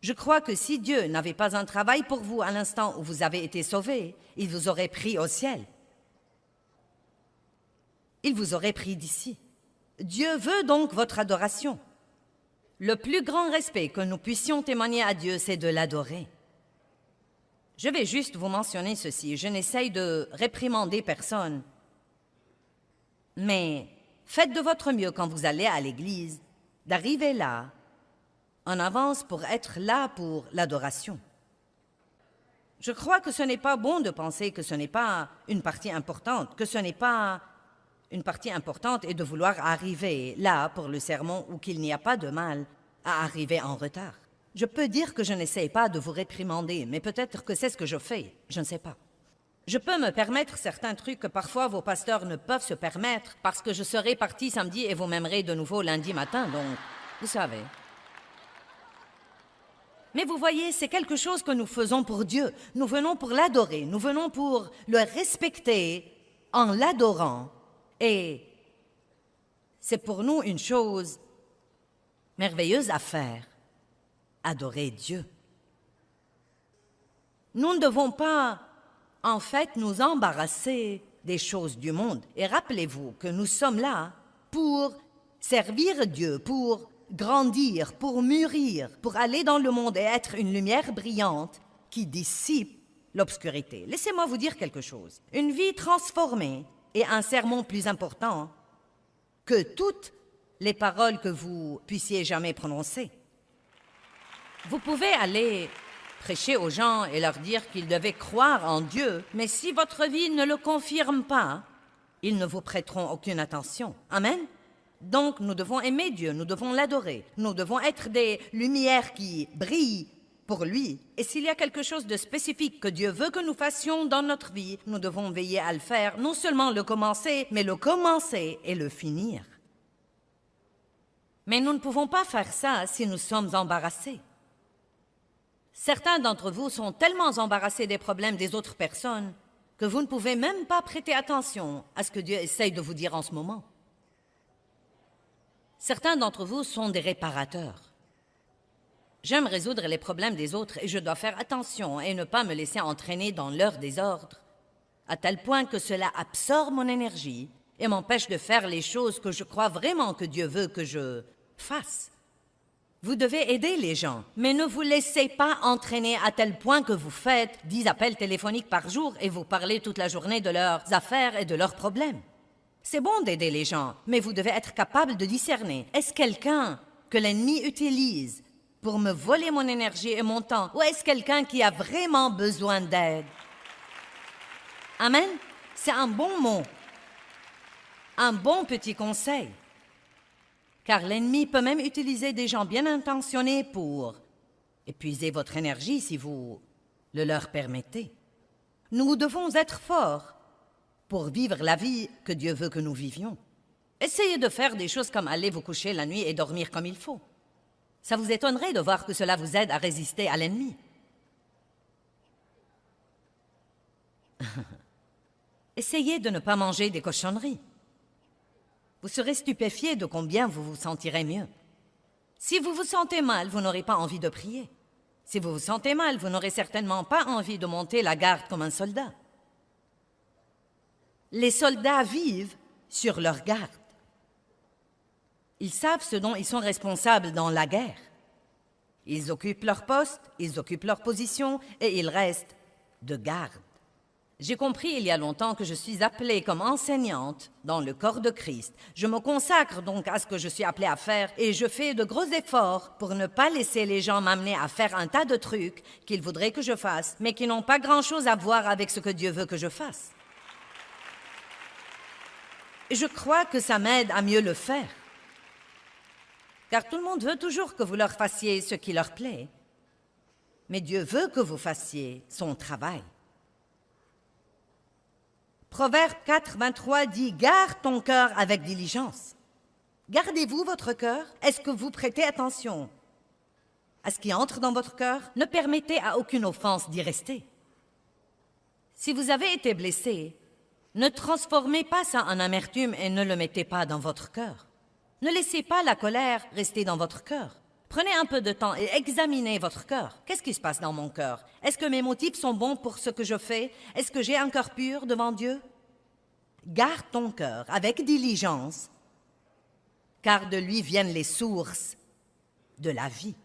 Je crois que si Dieu n'avait pas un travail pour vous à l'instant où vous avez été sauvés, il vous aurait pris au ciel. Il vous aurait pris d'ici. Dieu veut donc votre adoration. Le plus grand respect que nous puissions témoigner à Dieu, c'est de l'adorer. Je vais juste vous mentionner ceci. Je n'essaye de réprimander personne. Mais faites de votre mieux quand vous allez à l'église, d'arriver là, en avance pour être là pour l'adoration. Je crois que ce n'est pas bon de penser que ce n'est pas une partie importante, que ce n'est pas une partie importante et de vouloir arriver là pour le sermon ou qu'il n'y a pas de mal à arriver en retard. Je peux dire que je n'essaie pas de vous réprimander, mais peut-être que c'est ce que je fais, je ne sais pas. Je peux me permettre certains trucs que parfois vos pasteurs ne peuvent se permettre parce que je serai parti samedi et vous m'aimerez de nouveau lundi matin, donc vous savez. Mais vous voyez, c'est quelque chose que nous faisons pour Dieu. Nous venons pour l'adorer, nous venons pour le respecter en l'adorant. Et c'est pour nous une chose merveilleuse à faire, adorer Dieu. Nous ne devons pas, en fait, nous embarrasser des choses du monde. Et rappelez-vous que nous sommes là pour servir Dieu, pour grandir, pour mûrir, pour aller dans le monde et être une lumière brillante qui dissipe l'obscurité. Laissez-moi vous dire quelque chose. Une vie transformée est un sermon plus important que toutes les paroles que vous puissiez jamais prononcer. Vous pouvez aller prêcher aux gens et leur dire qu'ils devaient croire en Dieu, mais si votre vie ne le confirme pas, ils ne vous prêteront aucune attention. Amen? Donc, nous devons aimer Dieu, nous devons l'adorer, nous devons être des lumières qui brillent pour lui. Et s'il y a quelque chose de spécifique que Dieu veut que nous fassions dans notre vie, nous devons veiller à le faire, non seulement le commencer, mais le commencer et le finir. Mais nous ne pouvons pas faire ça si nous sommes embarrassés. Certains d'entre vous sont tellement embarrassés des problèmes des autres personnes que vous ne pouvez même pas prêter attention à ce que Dieu essaye de vous dire en ce moment. Certains d'entre vous sont des réparateurs. J'aime résoudre les problèmes des autres et je dois faire attention et ne pas me laisser entraîner dans leur désordre, à tel point que cela absorbe mon énergie et m'empêche de faire les choses que je crois vraiment que Dieu veut que je fasse. Vous devez aider les gens, mais ne vous laissez pas entraîner à tel point que vous faites 10 appels téléphoniques par jour et vous parlez toute la journée de leurs affaires et de leurs problèmes. C'est bon d'aider les gens, mais vous devez être capable de discerner. Est-ce quelqu'un que l'ennemi utilise pour me voler mon énergie et mon temps, ou est-ce quelqu'un qui a vraiment besoin d'aide? Amen? C'est un bon mot, un bon petit conseil. Car l'ennemi peut même utiliser des gens bien intentionnés pour épuiser votre énergie si vous le leur permettez. Nous devons être forts pour vivre la vie que Dieu veut que nous vivions. Essayez de faire des choses comme aller vous coucher la nuit et dormir comme il faut. Ça vous étonnerait de voir que cela vous aide à résister à l'ennemi. Essayez de ne pas manger des cochonneries. Vous serez stupéfié de combien vous vous sentirez mieux. Si vous vous sentez mal, vous n'aurez pas envie de prier. Si vous vous sentez mal, vous n'aurez certainement pas envie de monter la garde comme un soldat. Les soldats vivent sur leur garde. Ils savent ce dont ils sont responsables dans la guerre. Ils occupent leur poste, ils occupent leur position et ils restent de garde. J'ai compris il y a longtemps que je suis appelée comme enseignante dans le corps de Christ. Je me consacre donc à ce que je suis appelée à faire et je fais de gros efforts pour ne pas laisser les gens m'amener à faire un tas de trucs qu'ils voudraient que je fasse, mais qui n'ont pas grand-chose à voir avec ce que Dieu veut que je fasse. Et je crois que ça m'aide à mieux le faire. Car tout le monde veut toujours que vous leur fassiez ce qui leur plaît. Mais Dieu veut que vous fassiez son travail. Proverbe 4, 23 dit « Garde ton cœur avec diligence ». Gardez-vous votre cœur? Est-ce que vous prêtez attention à ce qui entre dans votre cœur? Ne permettez à aucune offense d'y rester. Si vous avez été blessé, ne transformez pas ça en amertume et ne le mettez pas dans votre cœur. Ne laissez pas la colère rester dans votre cœur. Prenez un peu de temps et examinez votre cœur. Qu'est-ce qui se passe dans mon cœur? Est-ce que mes motifs sont bons pour ce que je fais? Est-ce que j'ai un cœur pur devant Dieu? Garde ton cœur avec diligence, car de lui viennent les sources de la vie.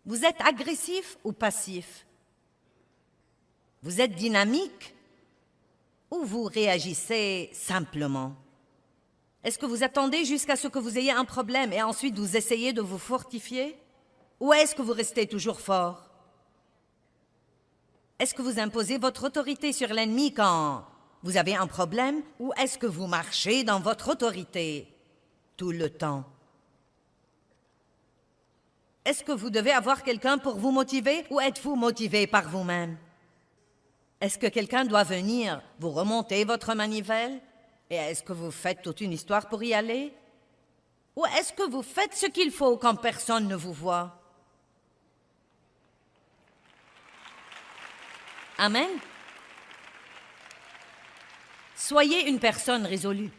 Vous êtes agressif ou passif? Vous êtes dynamique ou vous réagissez simplement? Est-ce que vous attendez jusqu'à ce que vous ayez un problème et ensuite vous essayez de vous fortifier? Ou est-ce que vous restez toujours fort? Est-ce que vous imposez votre autorité sur l'ennemi quand vous avez un problème? Ou est-ce que vous marchez dans votre autorité tout le temps? Est-ce que vous devez avoir quelqu'un pour vous motiver ou êtes-vous motivé par vous-même? Est-ce que quelqu'un doit venir vous remonter votre manivelle? Et est-ce que vous faites toute une histoire pour y aller? Ou est-ce que vous faites ce qu'il faut quand personne ne vous voit? Amen. Soyez une personne résolue.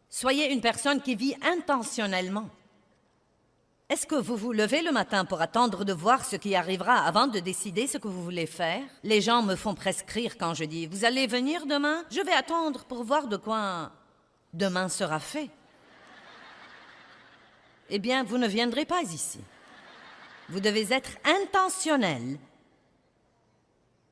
Soyez une personne qui vit intentionnellement. Est-ce que vous vous levez le matin pour attendre de voir ce qui arrivera avant de décider ce que vous voulez faire? Les gens me font presque rire quand je dis « Vous allez venir demain? Je vais attendre pour voir de quoi demain sera fait. » Eh bien, vous ne viendrez pas ici. Vous devez être intentionnel,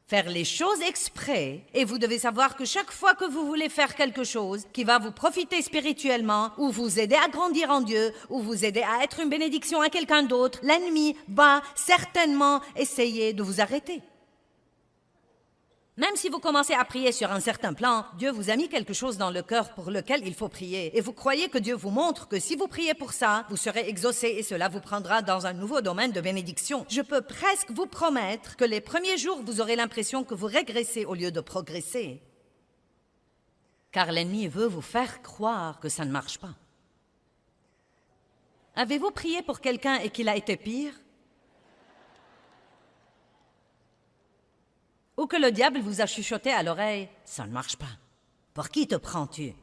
faire les choses exprès, et vous devez savoir que chaque fois que vous voulez faire quelque chose qui va vous profiter spirituellement, ou vous aider à grandir en Dieu, ou vous aider à être une bénédiction à quelqu'un d'autre, l'ennemi va certainement essayer de vous arrêter. Même si vous commencez à prier sur un certain plan, Dieu vous a mis quelque chose dans le cœur pour lequel il faut prier. Et vous croyez que Dieu vous montre que si vous priez pour ça, vous serez exaucé et cela vous prendra dans un nouveau domaine de bénédiction. Je peux presque vous promettre que les premiers jours, vous aurez l'impression que vous régressez au lieu de progresser. Car l'ennemi veut vous faire croire que ça ne marche pas. Avez-vous prié pour quelqu'un et qu'il a été pire? Ou que le diable vous a chuchoté à l'oreille, « Ça ne marche pas. Pour qui te prends-tu? »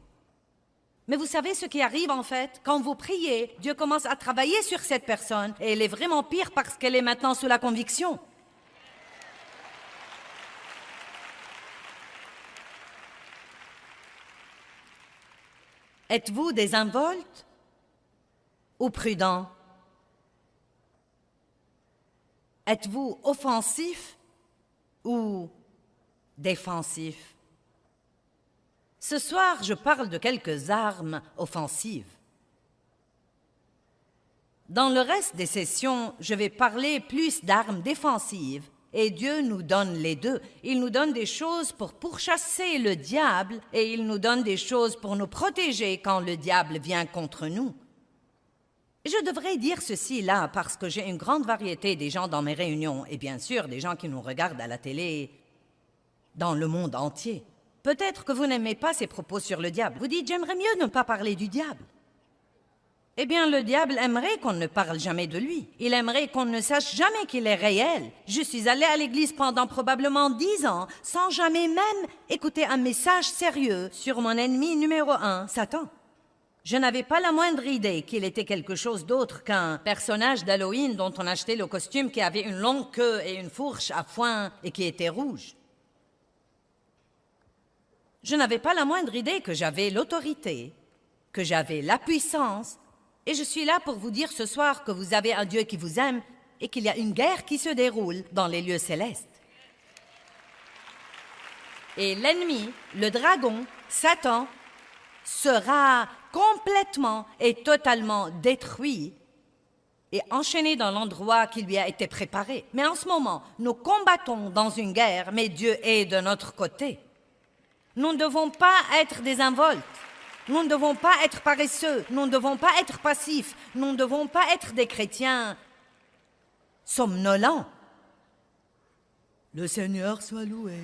Mais vous savez ce qui arrive en fait? Quand vous priez, Dieu commence à travailler sur cette personne et elle est vraiment pire parce qu'elle est maintenant sous la conviction. Êtes-vous désinvolte ou prudent? Êtes-vous offensif ou défensif? Ce soir, je parle de quelques armes offensives. Dans le reste des sessions, je vais parler plus d'armes défensives. Et Dieu nous donne les deux. Il nous donne des choses pour pourchasser le diable et il nous donne des choses pour nous protéger quand le diable vient contre nous. Je devrais dire ceci là parce que j'ai une grande variété des gens dans mes réunions et bien sûr des gens qui nous regardent à la télé dans le monde entier. Peut-être que vous n'aimez pas ses propos sur le diable. Vous dites, j'aimerais mieux ne pas parler du diable. Eh bien, le diable aimerait qu'on ne parle jamais de lui. Il aimerait qu'on ne sache jamais qu'il est réel. Je suis allée à l'église pendant probablement 10 ans, sans jamais même écouter un message sérieux sur mon ennemi numéro 1, Satan. Je n'avais pas la moindre idée qu'il était quelque chose d'autre qu'un personnage d'Halloween dont on achetait le costume qui avait une longue queue et une fourche à foin et qui était rouge. Je n'avais pas la moindre idée que j'avais l'autorité, que j'avais la puissance. Et je suis là pour vous dire ce soir que vous avez un Dieu qui vous aime et qu'il y a une guerre qui se déroule dans les lieux célestes. Et l'ennemi, le dragon, Satan, sera complètement et totalement détruit et enchaîné dans l'endroit qui lui a été préparé. Mais en ce moment, nous combattons dans une guerre, mais Dieu est de notre côté. Nous ne devons pas être désinvoltes. Nous ne devons pas être paresseux, nous ne devons pas être passifs, nous ne devons pas être des chrétiens somnolents. Le Seigneur soit loué.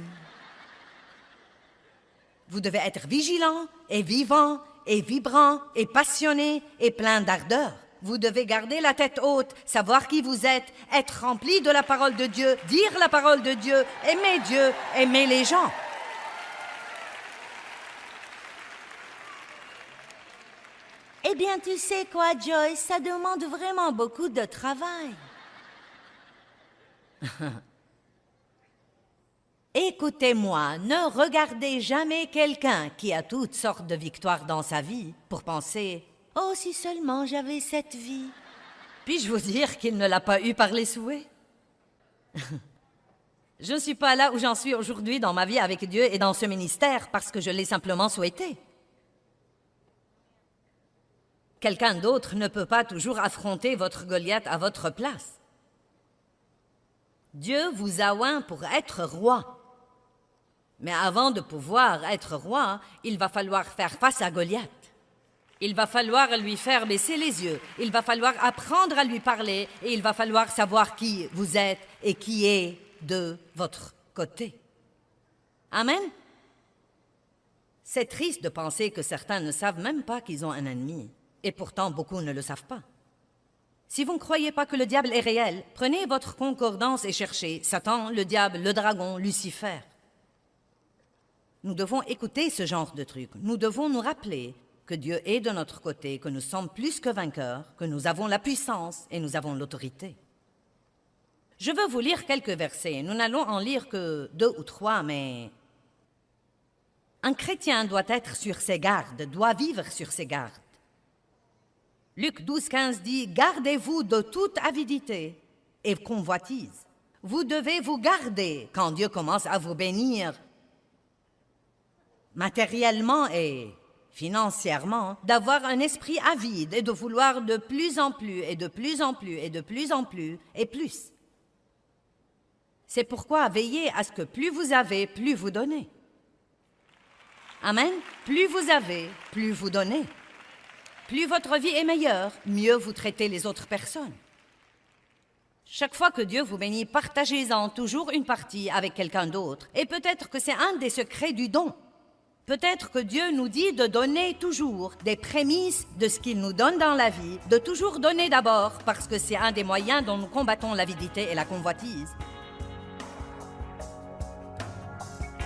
Vous devez être vigilants et vivants et vibrants et passionnés et pleins d'ardeur. Vous devez garder la tête haute, savoir qui vous êtes, être rempli de la parole de Dieu, dire la parole de Dieu, aimer les gens. Eh bien, tu sais quoi, Joyce, ça demande vraiment beaucoup de travail. Écoutez-moi, ne regardez jamais quelqu'un qui a toutes sortes de victoires dans sa vie pour penser « Oh, si seulement j'avais cette vie !» Puis-je vous dire qu'il ne l'a pas eu par les souhaits? Je ne suis pas là où j'en suis aujourd'hui dans ma vie avec Dieu et dans ce ministère parce que je l'ai simplement souhaité. Quelqu'un d'autre ne peut pas toujours affronter votre Goliath à votre place. Dieu vous a oint pour être roi. Mais avant de pouvoir être roi, il va falloir faire face à Goliath. Il va falloir lui faire baisser les yeux. Il va falloir apprendre à lui parler et il va falloir savoir qui vous êtes et qui est de votre côté. Amen? C'est triste de penser que certains ne savent même pas qu'ils ont un ennemi. Et pourtant, beaucoup ne le savent pas. Si vous ne croyez pas que le diable est réel, prenez votre concordance et cherchez Satan, le diable, le dragon, Lucifer. Nous devons écouter ce genre de trucs. Nous devons nous rappeler que Dieu est de notre côté, que nous sommes plus que vainqueurs, que nous avons la puissance et nous avons l'autorité. Je veux vous lire quelques versets. Nous n'allons en lire que 2 ou 3, mais... Un chrétien doit être sur ses gardes, doit vivre sur ses gardes. Luc 12, 15 dit « Gardez-vous de toute avidité et convoitise. Vous devez vous garder quand Dieu commence à vous bénir matériellement et financièrement, d'avoir un esprit avide et de vouloir de plus en plus et de plus en plus et de plus en plus et plus. C'est pourquoi veillez à ce que plus vous avez, plus vous donnez. Amen. Plus vous avez, plus vous donnez. Plus votre vie est meilleure, mieux vous traitez les autres personnes. Chaque fois que Dieu vous bénit, partagez-en toujours une partie avec quelqu'un d'autre. Et peut-être que c'est un des secrets du don. Peut-être que Dieu nous dit de donner toujours des prémices de ce qu'il nous donne dans la vie, de toujours donner d'abord, parce que c'est un des moyens dont nous combattons l'avidité et la convoitise,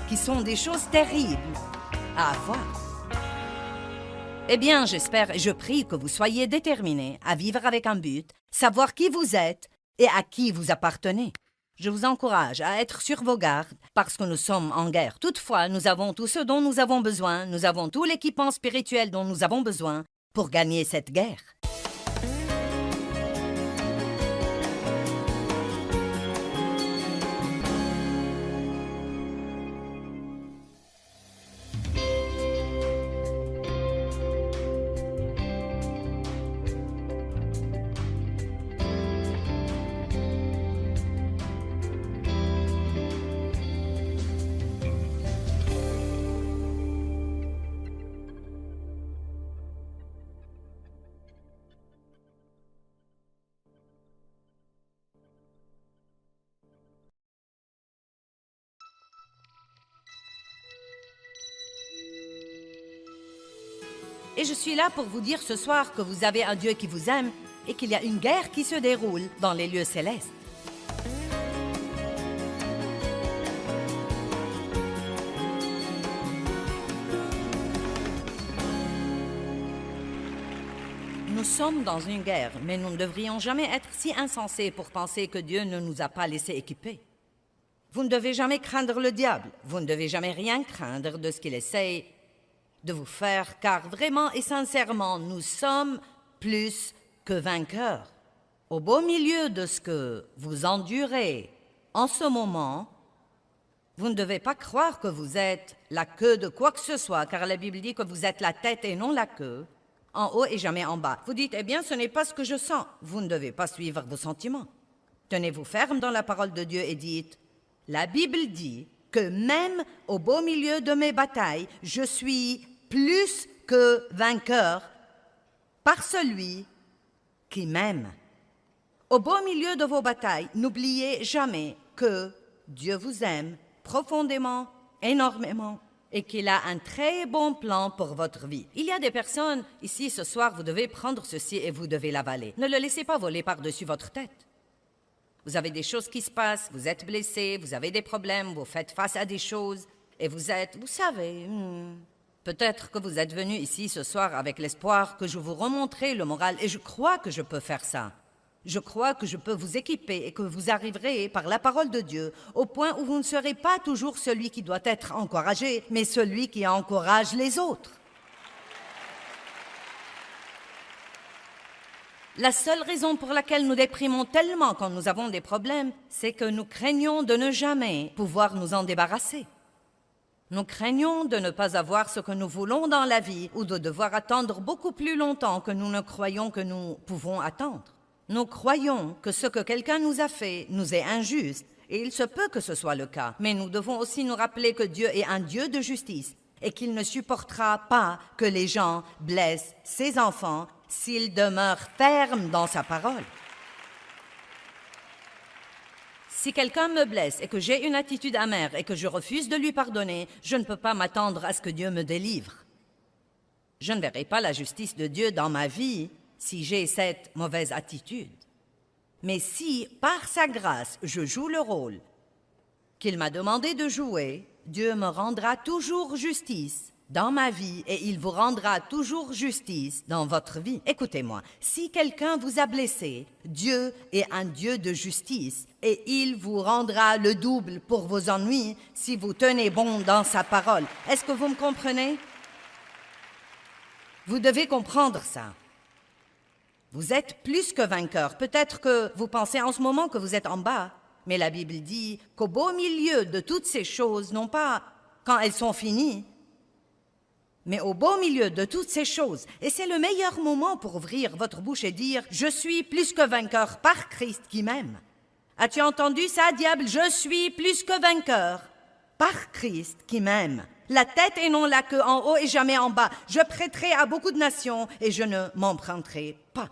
qui sont des choses terribles à avoir. Eh bien, j'espère et je prie que vous soyez déterminés à vivre avec un but, savoir qui vous êtes et à qui vous appartenez. Je vous encourage à être sur vos gardes parce que nous sommes en guerre. Toutefois, nous avons tout ce dont nous avons besoin, nous avons tout l'équipement spirituel dont nous avons besoin pour gagner cette guerre. Et je suis là pour vous dire ce soir que vous avez un Dieu qui vous aime et qu'il y a une guerre qui se déroule dans les lieux célestes. Nous sommes dans une guerre, mais nous ne devrions jamais être si insensés pour penser que Dieu ne nous a pas laissés équipés. Vous ne devez jamais craindre le diable, vous ne devez jamais rien craindre de ce qu'il essaye de vous faire, car vraiment et sincèrement, nous sommes plus que vainqueurs. Au beau milieu de ce que vous endurez en ce moment, vous ne devez pas croire que vous êtes la queue de quoi que ce soit, car la Bible dit que vous êtes la tête et non la queue, en haut et jamais en bas. Vous dites, eh bien, ce n'est pas ce que je sens. Vous ne devez pas suivre vos sentiments. Tenez-vous ferme dans la parole de Dieu et dites, la Bible dit que même au beau milieu de mes batailles, je suis plus que vainqueur par celui qui m'aime. Au beau milieu de vos batailles, n'oubliez jamais que Dieu vous aime profondément, énormément, et qu'il a un très bon plan pour votre vie. Il y a des personnes ici ce soir, vous devez prendre ceci et vous devez l'avaler. Ne le laissez pas voler par-dessus votre tête. Vous avez des choses qui se passent, vous êtes blessé, vous avez des problèmes, vous faites face à des choses, et vous savez, peut-être que vous êtes venu ici ce soir avec l'espoir que je vous remontrerai le moral, et je crois que je peux faire ça. Je crois que je peux vous équiper et que vous arriverez par la parole de Dieu au point où vous ne serez pas toujours celui qui doit être encouragé, mais celui qui encourage les autres. La seule raison pour laquelle nous déprimons tellement quand nous avons des problèmes, c'est que nous craignons de ne jamais pouvoir nous en débarrasser. Nous craignons de ne pas avoir ce que nous voulons dans la vie ou de devoir attendre beaucoup plus longtemps que nous ne croyons que nous pouvons attendre. Nous croyons que ce que quelqu'un nous a fait nous est injuste, et il se peut que ce soit le cas. Mais nous devons aussi nous rappeler que Dieu est un Dieu de justice et qu'il ne supportera pas que les gens blessent ses enfants s'il demeure ferme dans sa parole. Si quelqu'un me blesse et que j'ai une attitude amère et que je refuse de lui pardonner, je ne peux pas m'attendre à ce que Dieu me délivre. Je ne verrai pas la justice de Dieu dans ma vie si j'ai cette mauvaise attitude. Mais si, par sa grâce, je joue le rôle qu'il m'a demandé de jouer, Dieu me rendra toujours justice dans ma vie et il vous rendra toujours justice dans votre vie. Écoutez-moi, si quelqu'un vous a blessé, Dieu est un Dieu de justice et il vous rendra le double pour vos ennuis si vous tenez bon dans sa parole. Est-ce que vous me comprenez? Vous devez comprendre ça. Vous êtes plus que vainqueur. Peut-être que vous pensez en ce moment que vous êtes en bas, mais la Bible dit qu'au beau milieu de toutes ces choses, non pas quand elles sont finies, mais au beau milieu de toutes ces choses, et c'est le meilleur moment pour ouvrir votre bouche et dire « Je suis plus que vainqueur par Christ qui m'aime ». As-tu entendu ça, diable? Je suis plus que vainqueur par Christ qui m'aime. La tête et non la queue, en haut et jamais en bas. Je prêterai à beaucoup de nations et je ne m'emprunterai pas.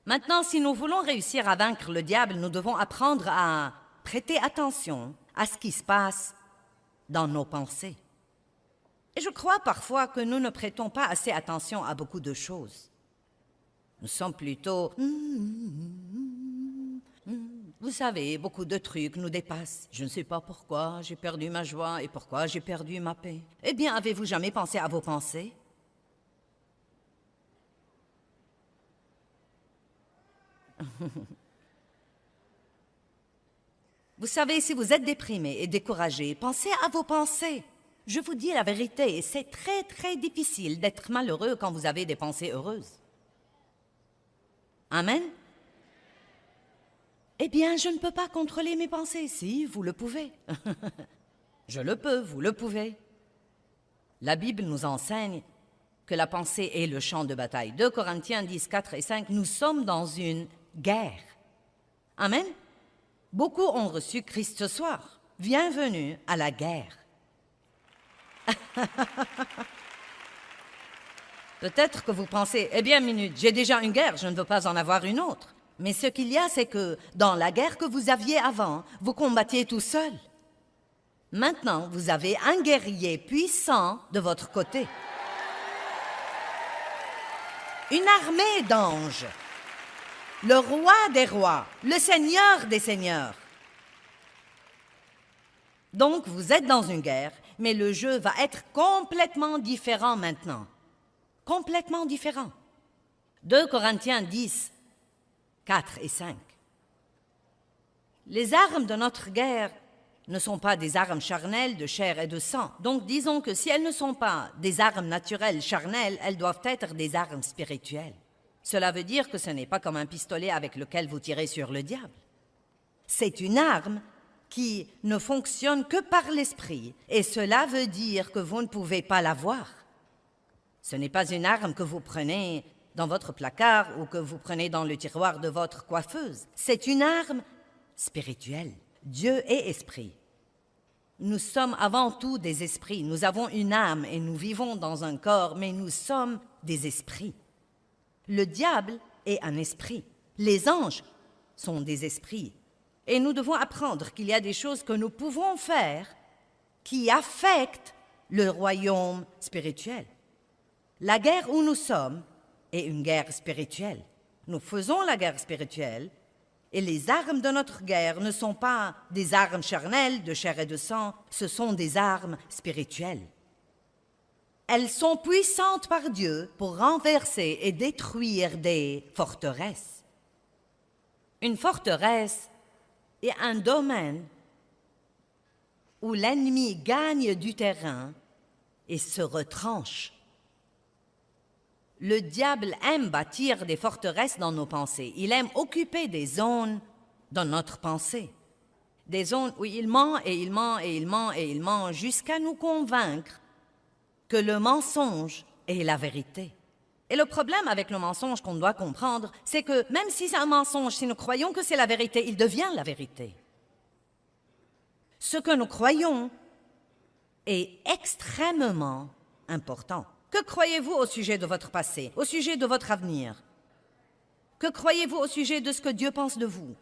Maintenant, si nous voulons réussir à vaincre le diable, nous devons apprendre à prêter attention à ce qui se passe dans nos pensées. Et je crois parfois que nous ne prêtons pas assez attention à beaucoup de choses. Nous sommes plutôt... Vous savez, beaucoup de trucs nous dépassent. Je ne sais pas pourquoi j'ai perdu ma joie et pourquoi j'ai perdu ma paix. Eh bien, avez-vous jamais pensé à vos pensées? Vous savez, si vous êtes déprimé et découragé, pensez à vos pensées. Je vous dis la vérité, c'est très, très difficile d'être malheureux quand vous avez des pensées heureuses. Amen? Eh bien, je ne peux pas contrôler mes pensées. Si, vous le pouvez. Je le peux, vous le pouvez. La Bible nous enseigne que la pensée est le champ de bataille. 2 Corinthiens 10, 4 et 5, nous sommes dans une guerre. Amen? Beaucoup ont reçu Christ ce soir. Bienvenue à la guerre. Peut-être que vous pensez, eh bien, minute, j'ai déjà une guerre, je ne veux pas en avoir une autre. Mais ce qu'il y a, c'est que dans la guerre que vous aviez avant, vous combattiez tout seul. Maintenant, vous avez un guerrier puissant de votre côté. une armée d'anges, le roi des rois, le seigneur des seigneurs. Donc, vous êtes dans une guerre, mais le jeu va être complètement différent maintenant. Complètement différent. 2 Corinthiens 10, 4 et 5. Les armes de notre guerre ne sont pas des armes charnelles de chair et de sang. Donc, disons que si elles ne sont pas des armes naturelles charnelles, elles doivent être des armes spirituelles. Cela veut dire que ce n'est pas comme un pistolet avec lequel vous tirez sur le diable. C'est une arme qui ne fonctionne que par l'esprit, et cela veut dire que vous ne pouvez pas l'avoir. Ce n'est pas une arme que vous prenez dans votre placard ou que vous prenez dans le tiroir de votre coiffeuse. C'est une arme spirituelle. Dieu est esprit. Nous sommes avant tout des esprits. Nous avons une âme et nous vivons dans un corps, mais nous sommes des esprits. Le diable est un esprit. Les anges sont des esprits. Et nous devons apprendre qu'il y a des choses que nous pouvons faire qui affectent le royaume spirituel. La guerre où nous sommes est une guerre spirituelle. Nous faisons la guerre spirituelle et les armes de notre guerre ne sont pas des armes charnelles de chair et de sang, ce sont des armes spirituelles. Elles sont puissantes par Dieu pour renverser et détruire des forteresses. Une forteresse est un domaine où l'ennemi gagne du terrain et se retranche. Le diable aime bâtir des forteresses dans nos pensées. Il aime occuper des zones dans notre pensée. Des zones où il ment et il ment et il ment et il ment jusqu'à nous convaincre que le mensonge est la vérité. Et le problème avec le mensonge qu'on doit comprendre, c'est que même si c'est un mensonge, si nous croyons que c'est la vérité, il devient la vérité. Ce que nous croyons est extrêmement important. Que croyez-vous au sujet de votre passé, au sujet de votre avenir? Que croyez-vous au sujet de ce que Dieu pense de vous?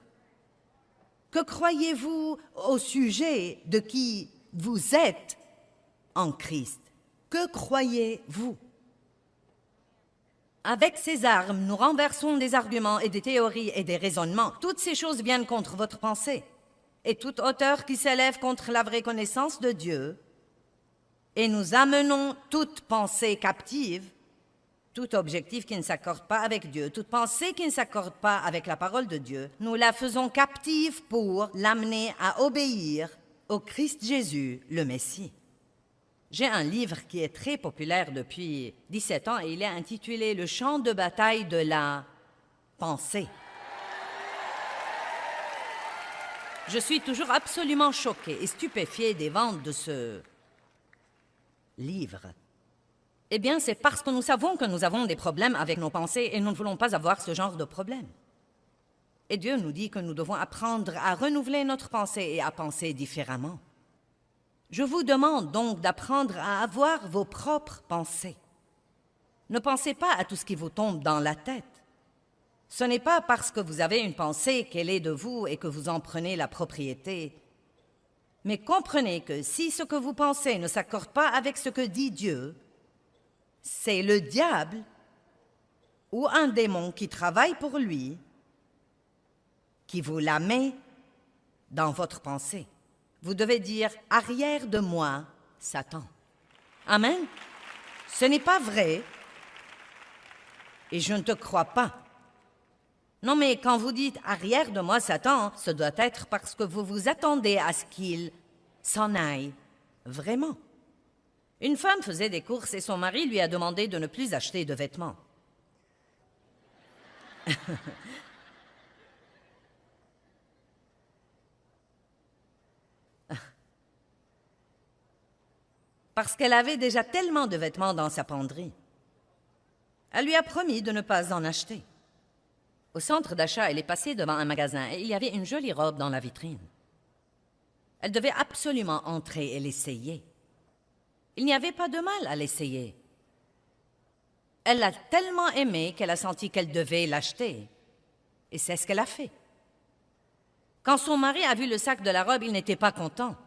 Que croyez-vous au sujet de qui vous êtes en Christ? Que croyez-vous? Avec ces armes, nous renversons des arguments et des théories et des raisonnements. Toutes ces choses viennent contre votre pensée. Et toute hauteur qui s'élève contre la vraie connaissance de Dieu, et nous amenons toute pensée captive, tout objectif qui ne s'accorde pas avec Dieu, toute pensée qui ne s'accorde pas avec la parole de Dieu, nous la faisons captive pour l'amener à obéir au Christ Jésus, le Messie. J'ai un livre qui est très populaire depuis 17 ans et il est intitulé « Le champ de bataille de la pensée ». Je suis toujours absolument choquée et stupéfiée des ventes de ce livre. Eh bien, c'est parce que nous savons que nous avons des problèmes avec nos pensées et nous ne voulons pas avoir ce genre de problème. Et Dieu nous dit que nous devons apprendre à renouveler notre pensée et à penser différemment. Je vous demande donc d'apprendre à avoir vos propres pensées. Ne pensez pas à tout ce qui vous tombe dans la tête. Ce n'est pas parce que vous avez une pensée qu'elle est de vous et que vous en prenez la propriété. Mais comprenez que si ce que vous pensez ne s'accorde pas avec ce que dit Dieu, c'est le diable ou un démon qui travaille pour lui qui vous la met dans votre pensée. Vous devez dire « Arrière de moi, Satan ». Amen. Ce n'est pas vrai et je ne te crois pas. Non, mais quand vous dites « Arrière de moi, Satan », ce doit être parce que vous vous attendez à ce qu'il s'en aille vraiment. Une femme faisait des courses et son mari lui a demandé de ne plus acheter de vêtements. Parce qu'elle avait déjà tellement de vêtements dans sa penderie. Elle lui a promis de ne pas en acheter. Au centre d'achat, elle est passée devant un magasin et il y avait une jolie robe dans la vitrine. Elle devait absolument entrer et l'essayer. Il n'y avait pas de mal à l'essayer. Elle l'a tellement aimé qu'elle a senti qu'elle devait l'acheter. Et c'est ce qu'elle a fait. Quand son mari a vu le sac de la robe, il n'était pas content.